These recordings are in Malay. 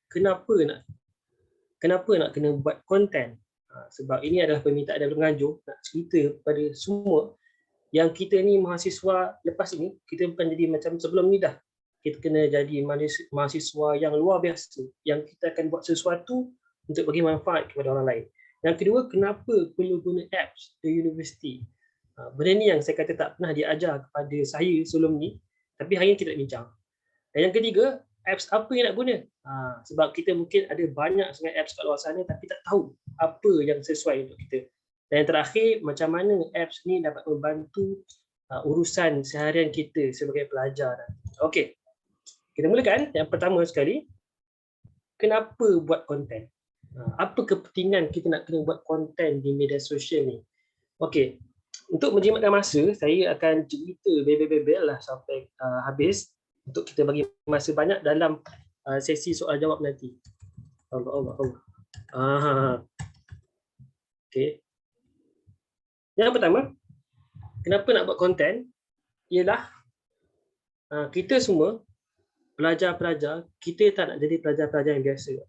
kenapa nak kena buat konten. Sebab ini adalah permintaan dari penganjur nak cerita kepada semua yang kita ni mahasiswa lepas ini, kita bukan jadi macam sebelum ni dah. Kita kena jadi mahasiswa yang luar biasa, yang kita akan buat sesuatu untuk bagi manfaat kepada orang lain. Yang kedua, kenapa perlu guna apps di universiti? Benda ni yang saya kata tak pernah diajar kepada saya sebelum ni, tapi hari ni kita nak bincang. Dan yang ketiga, apps apa yang nak guna? Sebab kita mungkin ada banyak sangat apps kat luar sana tapi tak tahu apa yang sesuai untuk kita. Dan yang terakhir, macam mana apps ni dapat membantu urusan seharian kita sebagai pelajar. Okey, kita mulakan. Yang pertama sekali, kenapa buat konten? Apa kepentingan kita nak kena buat konten di media sosial ni? Okey, untuk menjimatkan masa, saya akan cerita bebel-bebel lah sampai habis untuk kita bagi masa banyak dalam sesi soal jawab nanti. Allah. Okey. Yang pertama, kenapa nak buat konten? Ialah kita semua pelajar-pelajar, kita tak nak jadi pelajar-pelajar yang biasa.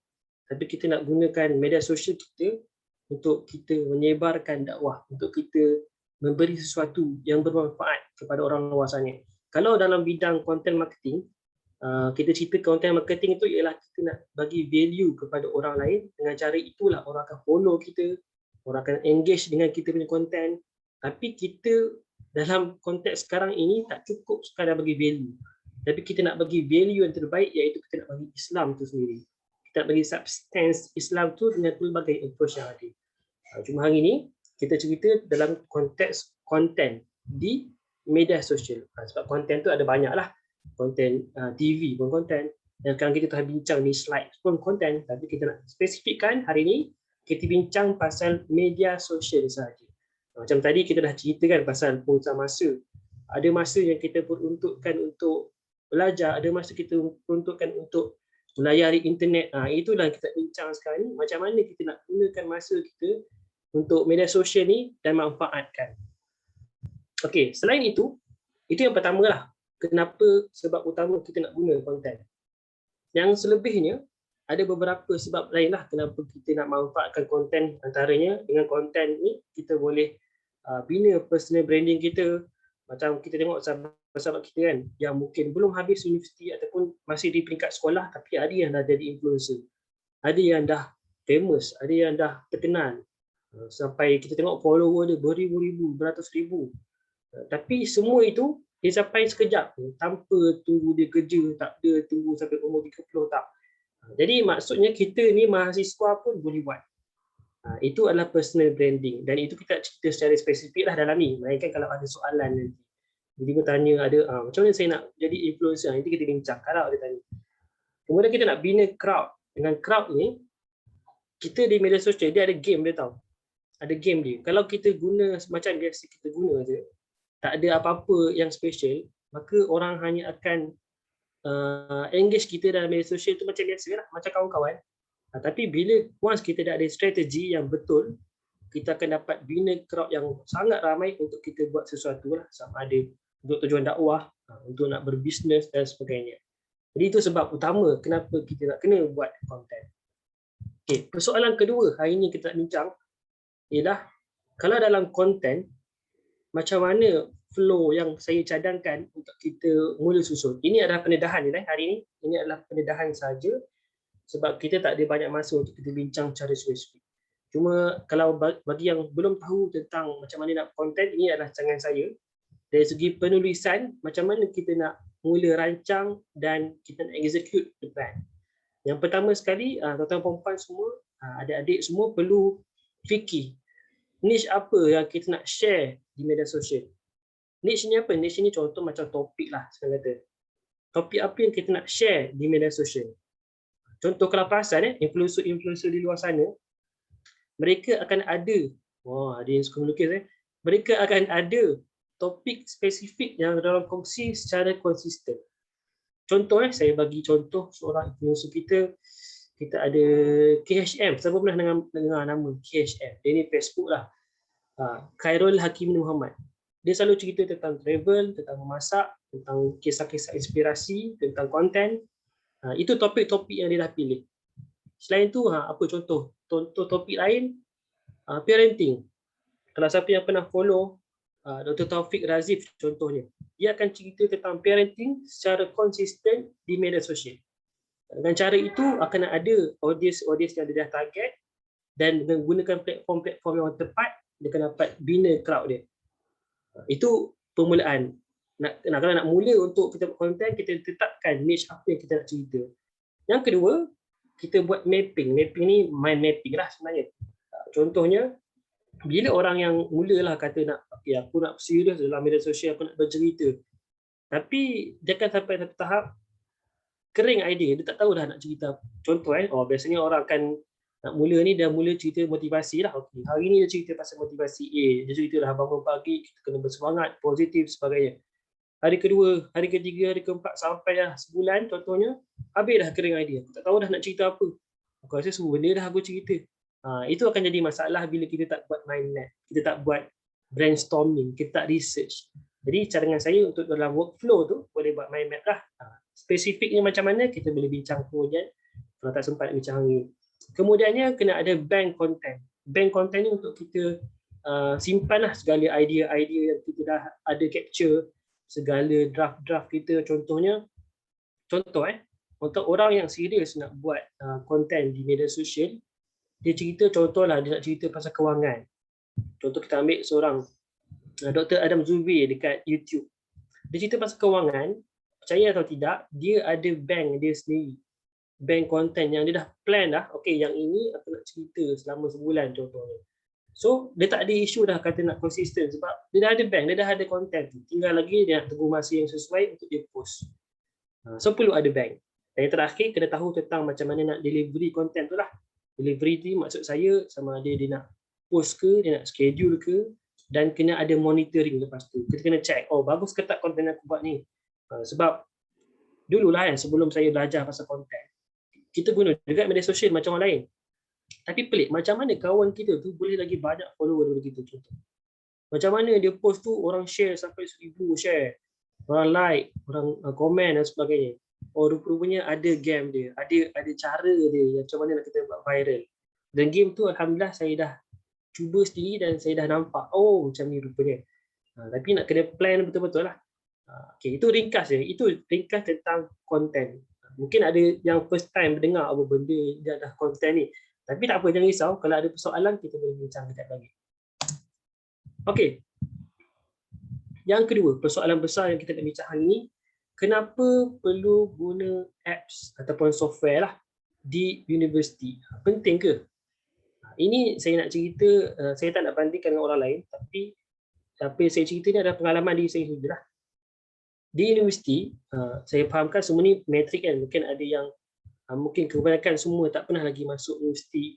Tapi kita nak gunakan media sosial kita untuk kita menyebarkan dakwah, untuk kita memberi sesuatu yang bermanfaat kepada orang luar sana. Kalau dalam bidang content marketing, kita cerita content marketing itu ialah kita nak bagi value kepada orang lain. Dengan cara itulah orang akan follow kita, orang akan engage dengan kita punya content. Tapi kita dalam konteks sekarang ini tak cukup sekadar bagi value. Tapi kita nak bagi value yang terbaik, iaitu kita nak bagi Islam itu sendiri. Kita nak bagi substance Islam tu dengan pelbagai approach yang ada. Cuma hari ini kita cerita dalam konteks konten di media sosial. Sebab konten tu ada banyak lah. Konten TV pun konten. Dan sekarang kita telah bincang ni slide pun konten. Tapi kita nak spesifikkan hari ini, kita bincang pasal media sosial sahaja. Macam tadi kita dah ceritakan pasal pengurusan masa. Ada masa yang kita peruntukkan untuk belajar, ada masa kita peruntukkan untuk melayari internet. Itulah kita bincang sekarang ni, macam mana kita nak gunakan masa kita untuk media sosial ni dan manfaatkan. Okey, selain itu yang pertama lah. Kenapa sebab utama kita nak guna konten. Yang selebihnya, ada beberapa sebab lain lah kenapa kita nak manfaatkan konten. Antaranya, dengan konten ni kita boleh bina personal branding kita. Macam kita tengok sahabat-sahabat kita kan, yang mungkin belum habis universiti ataupun masih di peringkat sekolah, tapi ada yang dah jadi influencer. Ada yang dah famous, ada yang dah terkenal. Sampai kita tengok follower dia beribu-ribu, beratus ribu. Tapi semua itu dia sampai sekejap tanpa tunggu dia kerja, tak ada tunggu sampai umur 30, tak. Jadi maksudnya kita ni mahasiswa pun boleh buat. Itu adalah personal branding, dan itu kita cerita secara spesifik lah dalam ni. Melainkan kalau ada soalan nanti, jadi bertanya ada macam mana saya nak jadi influencer, nanti kita bincang kalau ada tanya. Kemudian kita nak bina crowd. Dengan crowd ni, kita di media sosial dia ada game dia tahu. Ada game dia. Kalau kita guna macam biasa kita guna je, tak ada apa-apa yang special, maka orang hanya akan engage kita dalam media sosial tu macam biasa lah, macam kawan-kawan. Tapi bila once kita dah ada strategi yang betul, kita akan dapat bina crowd yang sangat ramai untuk kita buat sesuatu lah, sama ada untuk tujuan dakwah, untuk nak berbisnes dan sebagainya. Jadi itu sebab utama kenapa kita nak kena buat konten. Okay, persoalan kedua hari ini kita nak bincang ialah kalau dalam konten, macam mana flow yang saya cadangkan untuk kita mula susun. Ini adalah pendedahan hari ini. Ini adalah pendedahan saja sebab kita tak ada banyak masa untuk kita bincang secara spesifik. Cuma kalau bagi yang belum tahu tentang macam mana nak konten, ini adalah cadangan saya. Dari segi penulisan, macam mana kita nak mula rancang dan kita nak execute the plan. Yang pertama sekali, tuan-tuan perempuan semua, adik-adik semua perlu fikir niche apa yang kita nak share di media sosial. Niche ni apa? Niche ni contoh macam topik lah, sekarang kata. Topik apa yang kita nak share di media sosial. Contoh kalau perasan, influencer-influencer di luar sana, mereka akan ada, ada yang suka melukis, mereka akan ada topik spesifik yang dalam kongsi secara konsisten. Contoh, saya bagi contoh seorang influencer kita ada KHM. Siapa pernah dengar nama KHM? Dia ni Facebook lah. Khairul Hakim Muhammad. Dia selalu cerita tentang travel, tentang memasak, tentang kisah-kisah inspirasi, tentang konten. Itu topik-topik yang dia dah pilih. Selain tu, apa contoh? Contoh topik lain, parenting. Kalau siapa yang pernah follow Dr. Taufik Razif contohnya, dia akan cerita tentang parenting secara konsisten di media sosial. Dengan cara itu akan ada audience yang dia dah target, dan dengan gunakan platform yang tepat, dia akan dapat bina crowd dia. Itu permulaan. Kalau nak mula untuk kita buat konten, kita tetapkan niche apa yang kita nak cerita. Yang kedua, kita buat mapping. Mapping ni mind mapping lah sebenarnya. Contohnya, bila orang yang mulalah kata nak, okay, aku nak serius dalam media sosial, aku nak bercerita. Tapi dia akan sampai satu tahap kering idea, dia tak tahu dah nak cerita. Contoh biasanya orang akan nak mula ni, dia mula cerita motivasi lah. Okay, hari ni dia cerita pasal motivasi A, dia cerita dah bangun pagi, kita kena bersemangat, positif, sebagainya. Hari kedua, hari ketiga, hari keempat, sampai dah sebulan contohnya, habis dah kering idea. Aku tak tahu dah nak cerita apa. Aku rasa semua benda dah aku cerita. Itu akan jadi masalah bila kita tak buat mind map, kita tak buat brainstorming, kita tak research. Jadi cadangan saya untuk dalam workflow tu, boleh buat mind map lah. Spesifiknya macam mana, kita boleh bincang kemudian, kalau tak sempat bincang hari ini. Kemudiannya, kena ada bank content. Bank content ni untuk kita simpan lah segala idea-idea yang kita dah ada capture, segala draft-draft kita. Contohnya, untuk orang yang serius nak buat konten di media sosial, dia cerita, contohlah dia nak cerita pasal kewangan. Contoh kita ambil seorang Dr. Adam Zubair dekat YouTube. Dia cerita pasal kewangan, percaya atau tidak, dia ada bank dia sendiri. Bank konten yang dia dah plan dah, okay, yang ini aku nak cerita selama sebulan contohnya. So, dia tak ada isu dah kata nak konsisten sebab dia dah ada bank, dia dah ada konten tu. Tinggal lagi dia nak tunggu masa yang sesuai untuk dia post. So, perlu ada bank. Dan yang terakhir, kena tahu tentang macam mana nak delivery konten tu lah. Delivery tu maksud saya sama ada dia nak post ke, dia nak schedule ke, dan kena ada monitoring lepas tu. Kita kena check, bagus ke tak konten yang aku buat ni. Sebab dululah sebelum saya belajar pasal konten, kita guna juga media sosial macam orang lain. Tapi pelik, macam mana kawan kita tu boleh lagi banyak follower daripada kita contoh. Macam mana dia post tu orang share sampai 1000 share, orang like, orang komen dan sebagainya. Rupa-rupanya ada game dia, ada cara dia macam mana nak kita buat viral. Dan game tu alhamdulillah saya dah cuba sendiri dan saya dah nampak, macam ni rupanya. Tapi nak kena plan betul-betul lah. Okay, itu ringkas je. Itu ringkas tentang konten. Mungkin ada yang first time mendengar apa benda dia dah konten ni. Tapi tak apa, jangan risau. Kalau ada persoalan, kita boleh bincang kejap lagi. Okay. Yang kedua, persoalan besar yang kita nak bincang hari ni, kenapa perlu guna apps ataupun software lah di universiti? Penting ke? Ini saya nak cerita, saya tak nak bandingkan dengan orang lain, tapi apa yang saya cerita ni adalah pengalaman diri saya sendiri lah. Di universiti, saya fahamkan semua ni metrik kan, mungkin ada yang mungkin kebanyakan semua tak pernah lagi masuk universiti,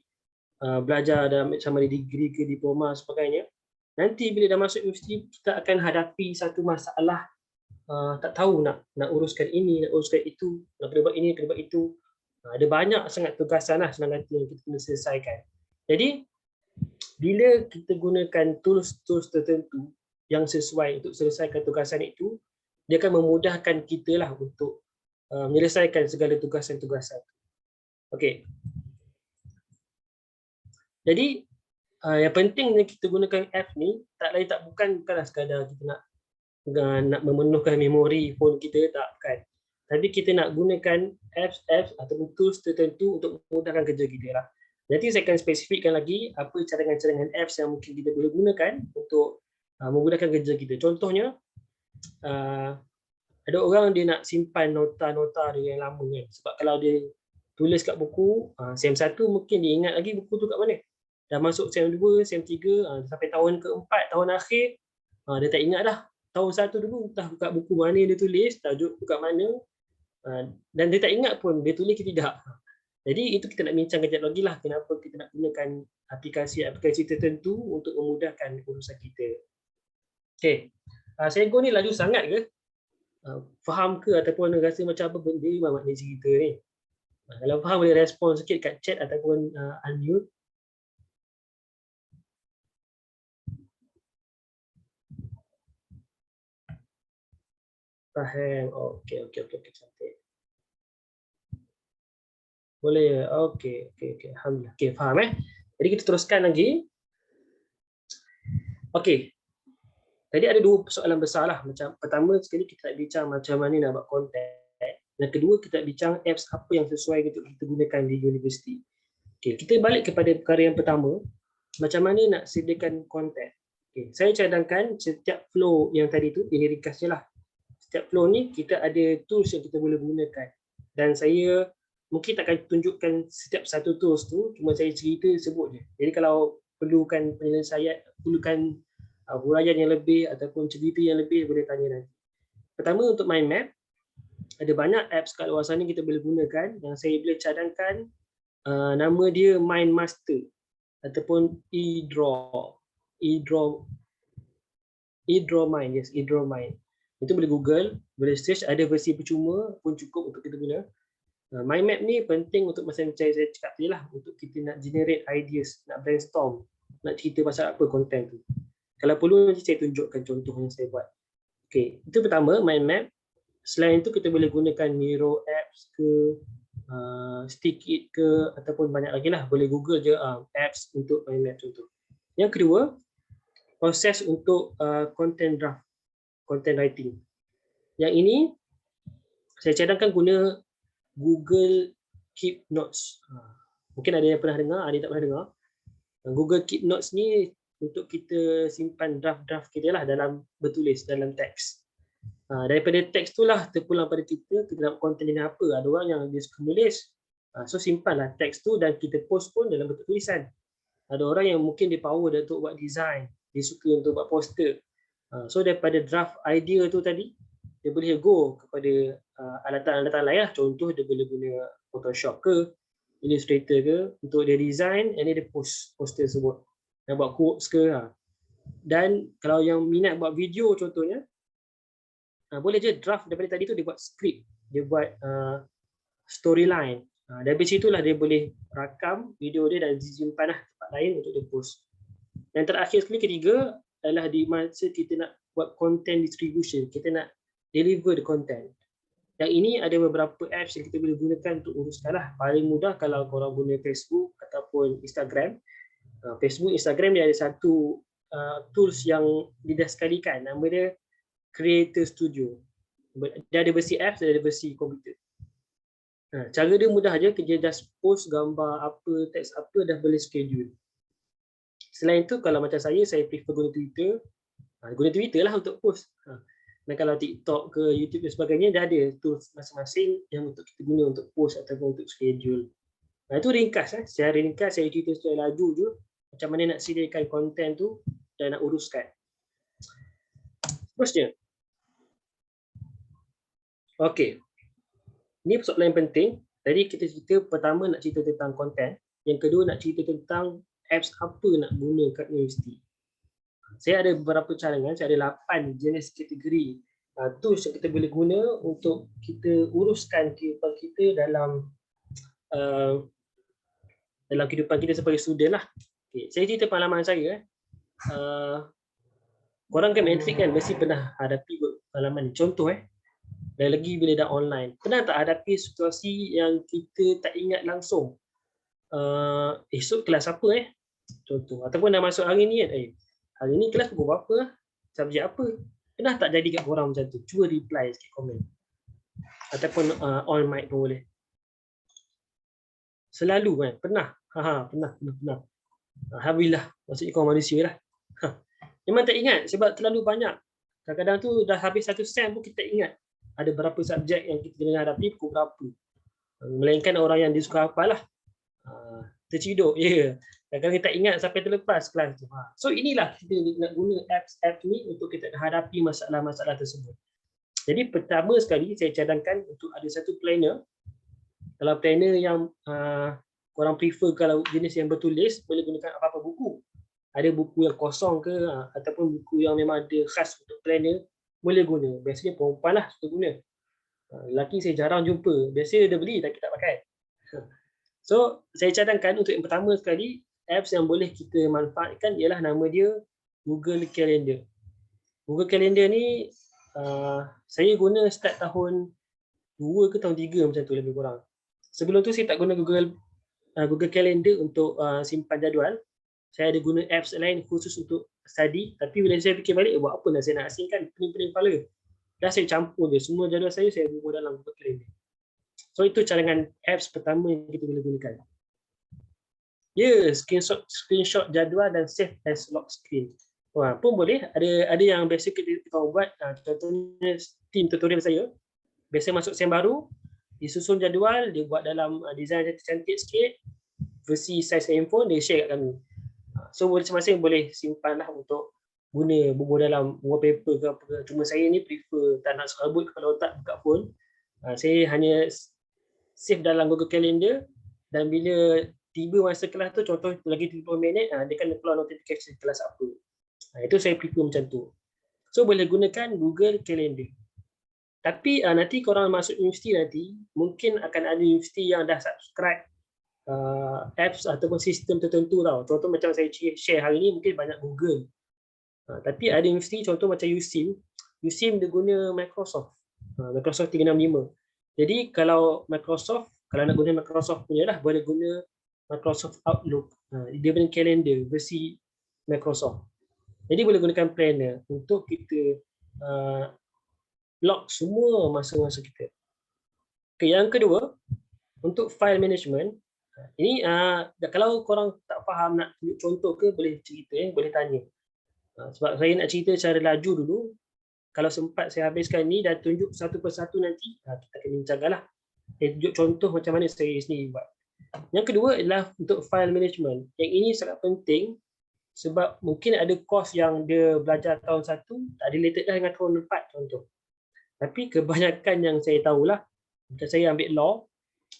belajar dalam sama ada degree ke diploma sebagainya. Nanti bila dah masuk universiti, kita akan hadapi satu masalah, tak tahu nak uruskan ini, nak uruskan itu, nak kena buat ini, kena buat itu. Ada banyak sangat tugasan lah senang kata yang kita kena selesaikan. Jadi, bila kita gunakan tools-tools tertentu yang sesuai untuk selesaikan tugasan itu, dia akan memudahkan kita lah untuk menyelesaikan segala tugasan-tugasan. Okey. Jadi, yang pentingnya kita gunakan app ni, tak lain tak bukanlah sekadar kita nak memenuhkan memori phone kita, tak, bukan. Tapi kita nak gunakan apps ataupun tools tertentu untuk memudahkan kerja kita lah. Nanti saya akan spesifikkan lagi apa cadangan-cadangan apps yang mungkin kita boleh gunakan untuk memudahkan kerja kita. Contohnya, ada orang dia nak simpan nota-nota dia yang lama kan. Sebab kalau dia tulis kat buku, SEM 1 mungkin dia ingat lagi buku tu kat mana. Dah masuk SEM 2, SEM 3, sampai tahun keempat, tahun akhir, dia tak ingat dah. Tahun 1 dulu, entah kat buku mana dia tulis, tajuk kat mana, dan dia tak ingat pun dia tulis ke tidak. Jadi itu kita nak bincang kejap lagi lah, kenapa kita nak gunakan aplikasi tertentu untuk memudahkan urusan kita. Okay, saya ni laju sangat ke? Faham ke ataupun rasa macam apa benda makna cerita ni? Kalau faham boleh respon sikit kat chat ataupun unmute. Faham. Okey, cantik. Boleh. Okey, okey, okey. Alhamdulillah. Okey, faham Jadi kita teruskan lagi. Okey. Tadi ada dua soalan besar lah. Macam pertama sekali kita nak bincang macam mana nak buat konten. Yang kedua kita nak bincang apps apa yang sesuai untuk kita gunakan di universiti. Okey, kita balik kepada perkara yang pertama, macam mana nak sediakan konten. Okey, saya cadangkan setiap flow yang tadi tu, ini ringkasnya lah. Setiap flow ni kita ada tools yang kita boleh gunakan. Dan saya mungkin takkan tunjukkan setiap satu tools tu, cuma saya cerita sebut je. Jadi kalau perlukan penyelesaian, perlukan huraian yang lebih ataupun cerita yang lebih, boleh tanya nanti. Pertama untuk mind map, ada banyak apps kat luar sana kita boleh gunakan. Yang saya boleh cadangkan nama dia Mind Master ataupun eDraw Mind, yes, eDraw Mind. Itu boleh Google, boleh search, ada versi percuma pun cukup untuk kita guna. Mind map ni penting untuk macam saya cakap tadi lah, untuk kita nak generate ideas, nak brainstorm, nak cerita pasal apa konten tu. Kalau perlu nanti saya tunjukkan contoh yang saya buat. Okay, itu pertama, mind map. Selain itu kita boleh gunakan Miro apps ke, Stickit ke, ataupun banyak lagi lah. Boleh Google je apps untuk mind map contoh. Yang kedua, proses untuk content draft, content writing. Yang ini saya cadangkan guna Google Keep Notes. Mungkin ada yang pernah dengar, ada yang tak pernah dengar. Google Keep Notes ni untuk kita simpan draft-draft kita lah dalam bertulis, dalam teks. Daripada teks tu lah terpulang pada kita nak konten ni apa. Ada orang yang dia suka menulis, so simpanlah teks tu dan kita post pun dalam bentuk tulisan. Ada orang yang mungkin dia power dia untuk buat design, dia suka untuk buat poster. So daripada draft idea tu tadi, dia boleh go kepada alatan-alatan lain lah. Contoh dia boleh guna Photoshop ke, Illustrator ke untuk dia design, and dia post poster tersebut. Nak buat quotes ke. Dan kalau yang minat buat video contohnya, boleh je draft daripada tadi tu dia buat script, dia buat storyline. Dari situlah dia boleh rakam video dia dan disimpan lah tempat lain untuk dia post. Yang terakhir sekali, ketiga, adalah di masa kita nak buat content distribution, kita nak deliver the content. Yang ini ada beberapa apps yang kita boleh gunakan untuk uruskan lah. Paling mudah kalau korang guna Facebook ataupun Instagram. Facebook, Instagram dia ada satu tools yang dia dah sekalikan, nama dia Creator Studio. Dia ada versi apps, dia ada versi komputer. Cara dia mudah aja, kerja just post gambar apa, teks apa, dah boleh schedule. Selain itu, kalau macam saya prefer guna Twitter. Guna Twitter lah untuk post. Dan kalau TikTok ke YouTube dan sebagainya, dah ada tools masing-masing yang untuk kita guna untuk post ataupun untuk schedule. Itu ringkas. Secara ringkas, saya cerita secara laju je macam mana nak sediakan konten tu dan nak uruskan. Terusnya. Okey. Ini persoalan yang penting. Tadi kita cerita pertama nak cerita tentang konten. Yang kedua nak cerita tentang apps apa nak guna kat universiti. Saya ada beberapa cadangan, saya ada 8 jenis kategori tools yang kita boleh guna untuk kita uruskan kehidupan kita dalam kehidupan kita sebagai student lah. Okay, saya cerita pengalaman saya. Korang kan matrik kan, mesti pernah hadapi pengalaman ni. Contoh dan lagi bila dah online. Pernah tak hadapi situasi yang kita tak ingat langsung esok kelas apa contoh, ataupun dah masuk hari ni kan, hari ni kelas pukul berapa, subjek apa. Pernah tak jadi kat korang macam tu? Cuba reply sikit komen. Ataupun on mic pun boleh. Selalu kan? Pernah? Pernah. Alhamdulillah, maksudnya korang manusia lah. Memang tak ingat sebab terlalu banyak. Kadang-kadang tu dah habis satu sem pun kita ingat ada berapa subjek yang kita kena hadapi pukul berapa. Melainkan orang yang dia suka hafal lah. Terciduk, kadang-kadang kita ingat sampai terlepas kelas tu. So inilah kita nak guna apps ni untuk kita hadapi masalah-masalah tersebut. Jadi pertama sekali saya cadangkan untuk ada satu planner. Kalau planner yang korang prefer, kalau jenis yang bertulis, boleh gunakan apa-apa buku. Ada buku yang kosong ke, ataupun buku yang memang ada khas untuk planner, boleh guna. Biasanya perempuan lah suka guna. Lelaki saya jarang jumpa. Biasanya dia beli tapi tak pakai. So, saya cadangkan untuk yang pertama sekali, apps yang boleh kita manfaatkan ialah nama dia Google Calendar. Google Calendar ni saya guna start tahun 2 ke tahun 3 macam tu lebih kurang. Sebelum tu saya tak guna Google Calendar untuk simpan jadual. Saya ada guna apps lain khusus untuk study, tapi bila saya fikir balik, buat apa nak saya nak asingkan pening-pening kepala. Dah saya campur je semua jadual saya bubuh dalam Google Calendar. So itu cadangan apps pertama yang kita boleh gunakan. Ya, screenshot jadual dan save as lock screen. Wah, pun boleh. Ada yang biasa kita buat, contohnya tim tutorial saya. Biasa masuk sem baru, disusun jadual, dia buat dalam design cantik sikit, versi saiz handphone, dia share kat kami. So masing-masing boleh simpan lah untuk guna bubuh dalam wallpaper ke apa ke. Cuma saya ni prefer tak nak serabut kepala otak buka phone. Saya hanya save dalam Google Calendar, dan bila tiba masa kelas tu, contoh lagi 30 minit, dia kan keluar notification kelas apa. Itu saya prefer macam tu. So boleh gunakan Google Calendar. Tapi nanti korang masuk universiti nanti, mungkin akan ada universiti yang dah subscribe apps ataupun sistem tertentu tau. Contoh macam saya share hari ni mungkin banyak Google. Tapi ada universiti contoh macam USIM dia guna Microsoft 365. Jadi kalau nak guna Microsoft punya lah, boleh guna Microsoft Outlook. Dia punya calendar versi Microsoft. Jadi boleh gunakan planner untuk kita log semua masa-masa kita. Okay, yang kedua, untuk file management. Ini kalau korang tak faham nak tunjuk contoh ke, boleh cerita, boleh tanya. Sebab saya nak cerita secara laju dulu. Kalau sempat saya habiskan ni dan tunjuk satu persatu nanti, kita akan bincangkan lah. Saya tunjuk contoh macam mana saya sendiri buat. Yang kedua adalah untuk file management. Yang ini sangat penting sebab mungkin ada course yang dia belajar tahun 1 tak related lah dengan tahun 4 contoh. Tapi kebanyakan yang saya tahulah, macam saya ambil law,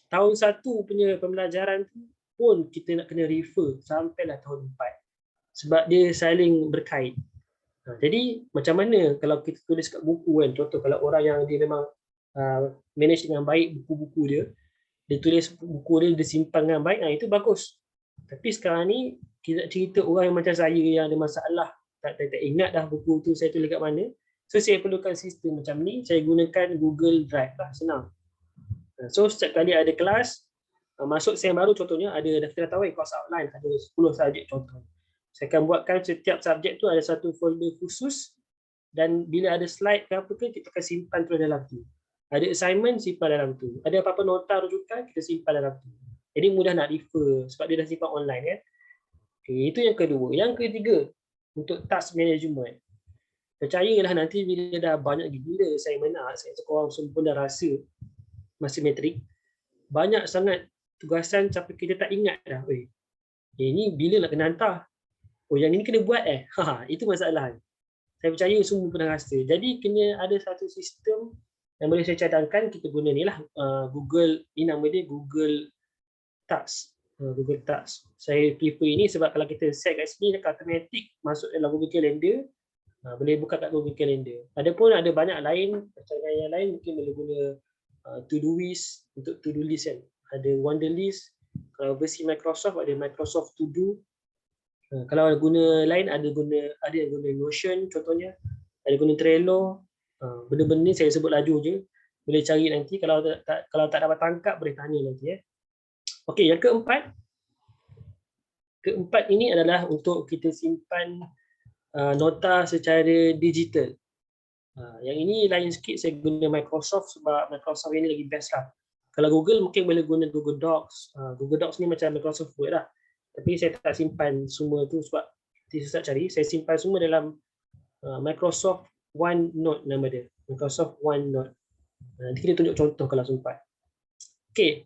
tahun 1 punya pembelajaran tu pun kita nak kena refer sampailah tahun 4. Sebab dia saling berkait. Jadi macam mana kalau kita tulis kat buku kan, contoh kalau orang yang dia memang manage dengan baik buku-buku dia tulis buku dia simpan dengan baik, itu bagus. Tapi sekarang ni kita cerita orang yang macam saya yang ada masalah, tak ingat dah buku tu saya tulis kat mana. So saya perlukan sistem macam ni, saya gunakan Google Drive lah, senang. So setiap kali ada kelas, masuk sem baru contohnya, ada kita tahu course outline, ada 10 subjek contoh. Saya akan buatkan setiap subjek tu ada satu folder khusus, dan bila ada slide ke apa ke, kita akan simpan terus dalam tu. Ada assignment, simpan dalam tu. Ada apa-apa nota rujukan, kita simpan dalam tu. Jadi mudah nak refer sebab dia dah simpan online kan. Okay, itu yang kedua. Yang ketiga, untuk task management. Percayalah nanti bila dah banyak gila assignment, saya korang semua pun dah rasa masa matrik, banyak sangat tugasan sampai kita tak ingat dah. Ini bila nak kena hantar? Yang ini kena buat itu masalah. Saya percaya semua pernah rasa. Jadi kena ada satu sistem yang boleh saya cadangkan. Kita guna ni lah, Google, ini nama dia Google Tasks. Google Tasks. Saya prefer ini sebab kalau kita set kat sini, automatic masuk dalam Google Calendar. Boleh buka kat Google Calendar. Adapun ada banyak lain, cadangan yang lain mungkin boleh guna To-Do-List untuk to-do list kan. Ada Wonderlist. Kalau versi Microsoft ada Microsoft To-Do. Kalau guna lain ada yang guna Notion contohnya, ada guna Trello. Benda-benda ni saya sebut laju je, boleh cari nanti. Kalau tak dapat tangkap boleh tanya nanti. Okey, yang keempat ini adalah untuk kita simpan nota secara digital. Yang ini lain sikit, saya guna Microsoft sebab Microsoft ini lagi best lah. Kalau Google mungkin boleh guna Google Docs. Google Docs ni macam Microsoft Word lah. Tapi saya tak simpan semua tu sebab susah cari. Saya simpan semua dalam Microsoft OneNote nama dia. Microsoft OneNote. Nanti kita tunjuk contoh kalau sempat. Okey.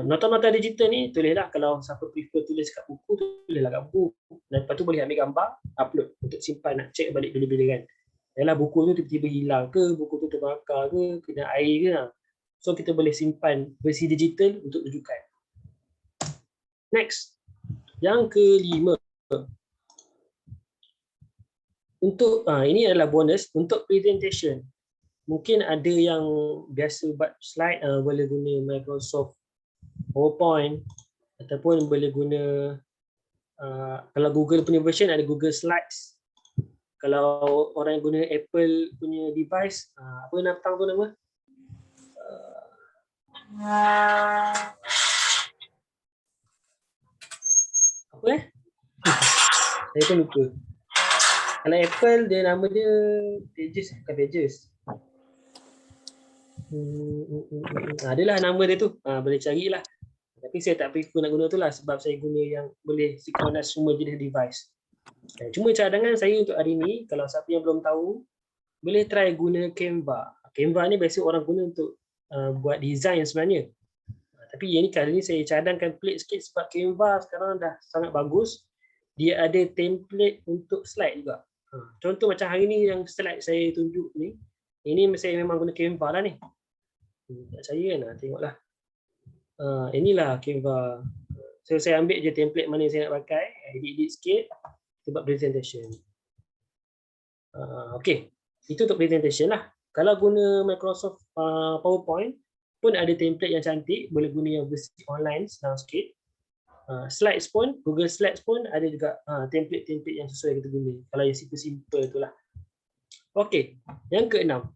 Nota-nota digital ni tulislah, kalau siapa prefer tulis kat buku, tulislah kat buku. Dan lepas tu boleh ambil gambar, upload untuk simpan, nak check balik bila-bila kan. Yalah buku tu tiba-tiba hilang ke, buku tu terbakar ke, kena air ke. So kita boleh simpan versi digital untuk rujukan. Next, yang kelima, untuk ini adalah bonus untuk presentation. Mungkin ada yang biasa buat slide, boleh guna Microsoft PowerPoint ataupun boleh guna kalau Google punya version ada Google Slides. Kalau orang yang guna Apple punya device, apa nama tu nama? Apa saya pun lupa. Kalau Apple dia nama dia Pages, bukan Pages. Adalah nama dia tu. Boleh carilah. Tapi saya tak prefer nak guna tu lah sebab saya guna yang boleh synchronize semua jenis device. Cuma cadangan saya untuk hari ni, kalau siapa yang belum tahu, boleh try guna Canva. Canva ni biasa orang guna untuk buat design sebenarnya. Tapi yang ni kali ni saya cadangkan pelik sikit sebab Canva sekarang dah sangat bagus. Dia ada template untuk slide juga. Contoh macam hari ni yang slide saya tunjuk ni, ini saya memang guna Canva lah ni. Tak percaya kan? Tengoklah. Inilah Canva. So saya ambil je template mana saya nak pakai, edit sikit, kita buat presentation. Okay, itu untuk presentation lah. Kalau guna Microsoft PowerPoint pun ada template yang cantik, boleh guna yang versi online, senang sikit. Slides pun, Google Slides pun ada juga template-template yang sesuai kita guna. Kalau yang simple-simple itulah. Okay, yang keenam.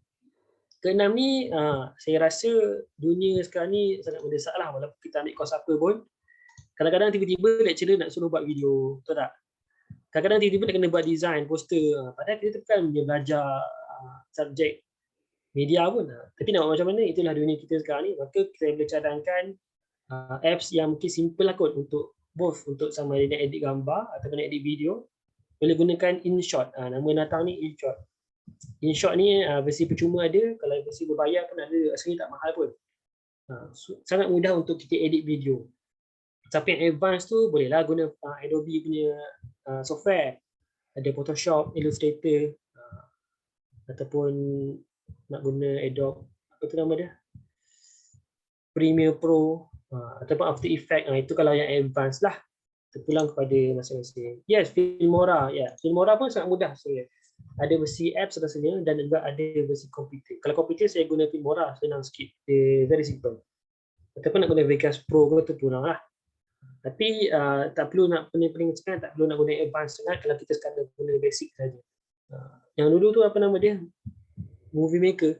Keenam ni saya rasa dunia sekarang ni sangat mendesak lah, walaupun kita ambil kos apa pun. Kadang-kadang tiba-tiba lecturer nak suruh buat video, betul tak? Kadang-kadang tiba-tiba nak kena buat design, poster. Padahal kita bukan belajar subjek media pun. Tapi nak buat macam mana, itulah dunia kita sekarang ni. Maka kita boleh cadangkan apps yang mungkin simple lah kot untuk both, untuk sama ada edit gambar ataupun edit video. Boleh gunakan InShot. Nama datang ni InShot. InShot ni versi percuma ada, kalau versi berbayar pun ada, asalnya tak mahal pun. Sangat mudah untuk kita edit video. Tapi yang advance tu bolehlah guna Adobe punya software. Ada Photoshop, Illustrator, ataupun nak guna Adobe, apa tu nama dia? Premiere Pro, ataupun After Effects. Itu kalau yang advance lah. Terpulang kepada masing-masing. Yes, Filmora. Filmora pun sangat mudah sebenarnya. Ada versi apps rasanya dan juga ada versi komputer. Kalau komputer saya guna Filmora, senang sikit. Very simple. Ataupun nak guna Vegas Pro pun terpulang lah. Tapi tak perlu nak pening-pening sangat, tak perlu nak guna advance sangat kalau kita sekadar guna basic saja. Yang dulu tu apa nama dia? Movie Maker.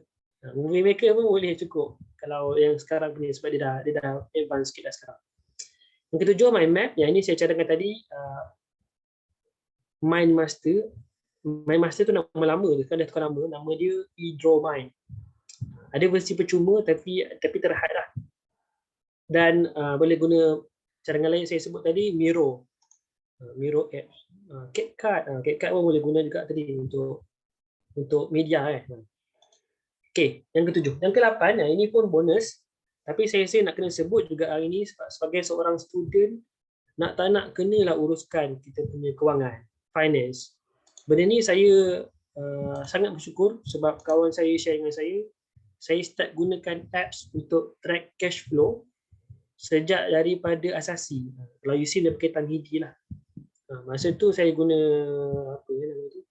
Movie Maker pun boleh cukup kalau yang sekarang punya, sebab dia dah advance sikit dah sekarang. Yang ketujuh, Mind Map. Yang ini saya cadangkan tadi, Mind Master. Mind Master tu nama lama dia, kan dah tukar nama. Nama dia eDraw Mind. Ada versi percuma tapi terhad lah. Dan boleh guna cadangan lain saya sebut tadi, Miro. Miro apps. CapCut pun boleh guna juga tadi untuk media kan. Okey, yang ketujuh. Yang ke-8, ini pun bonus. Tapi saya nak kena sebut juga hari ini sebagai seorang student, nak tak nak kenalah uruskan kita punya kewangan, finance. Benda ni saya sangat bersyukur sebab kawan saya share dengan saya start gunakan apps untuk track cash flow sejak daripada asasi. Kalau you see dia berkaitan Gidi lah. Masa tu saya guna apa nama tu?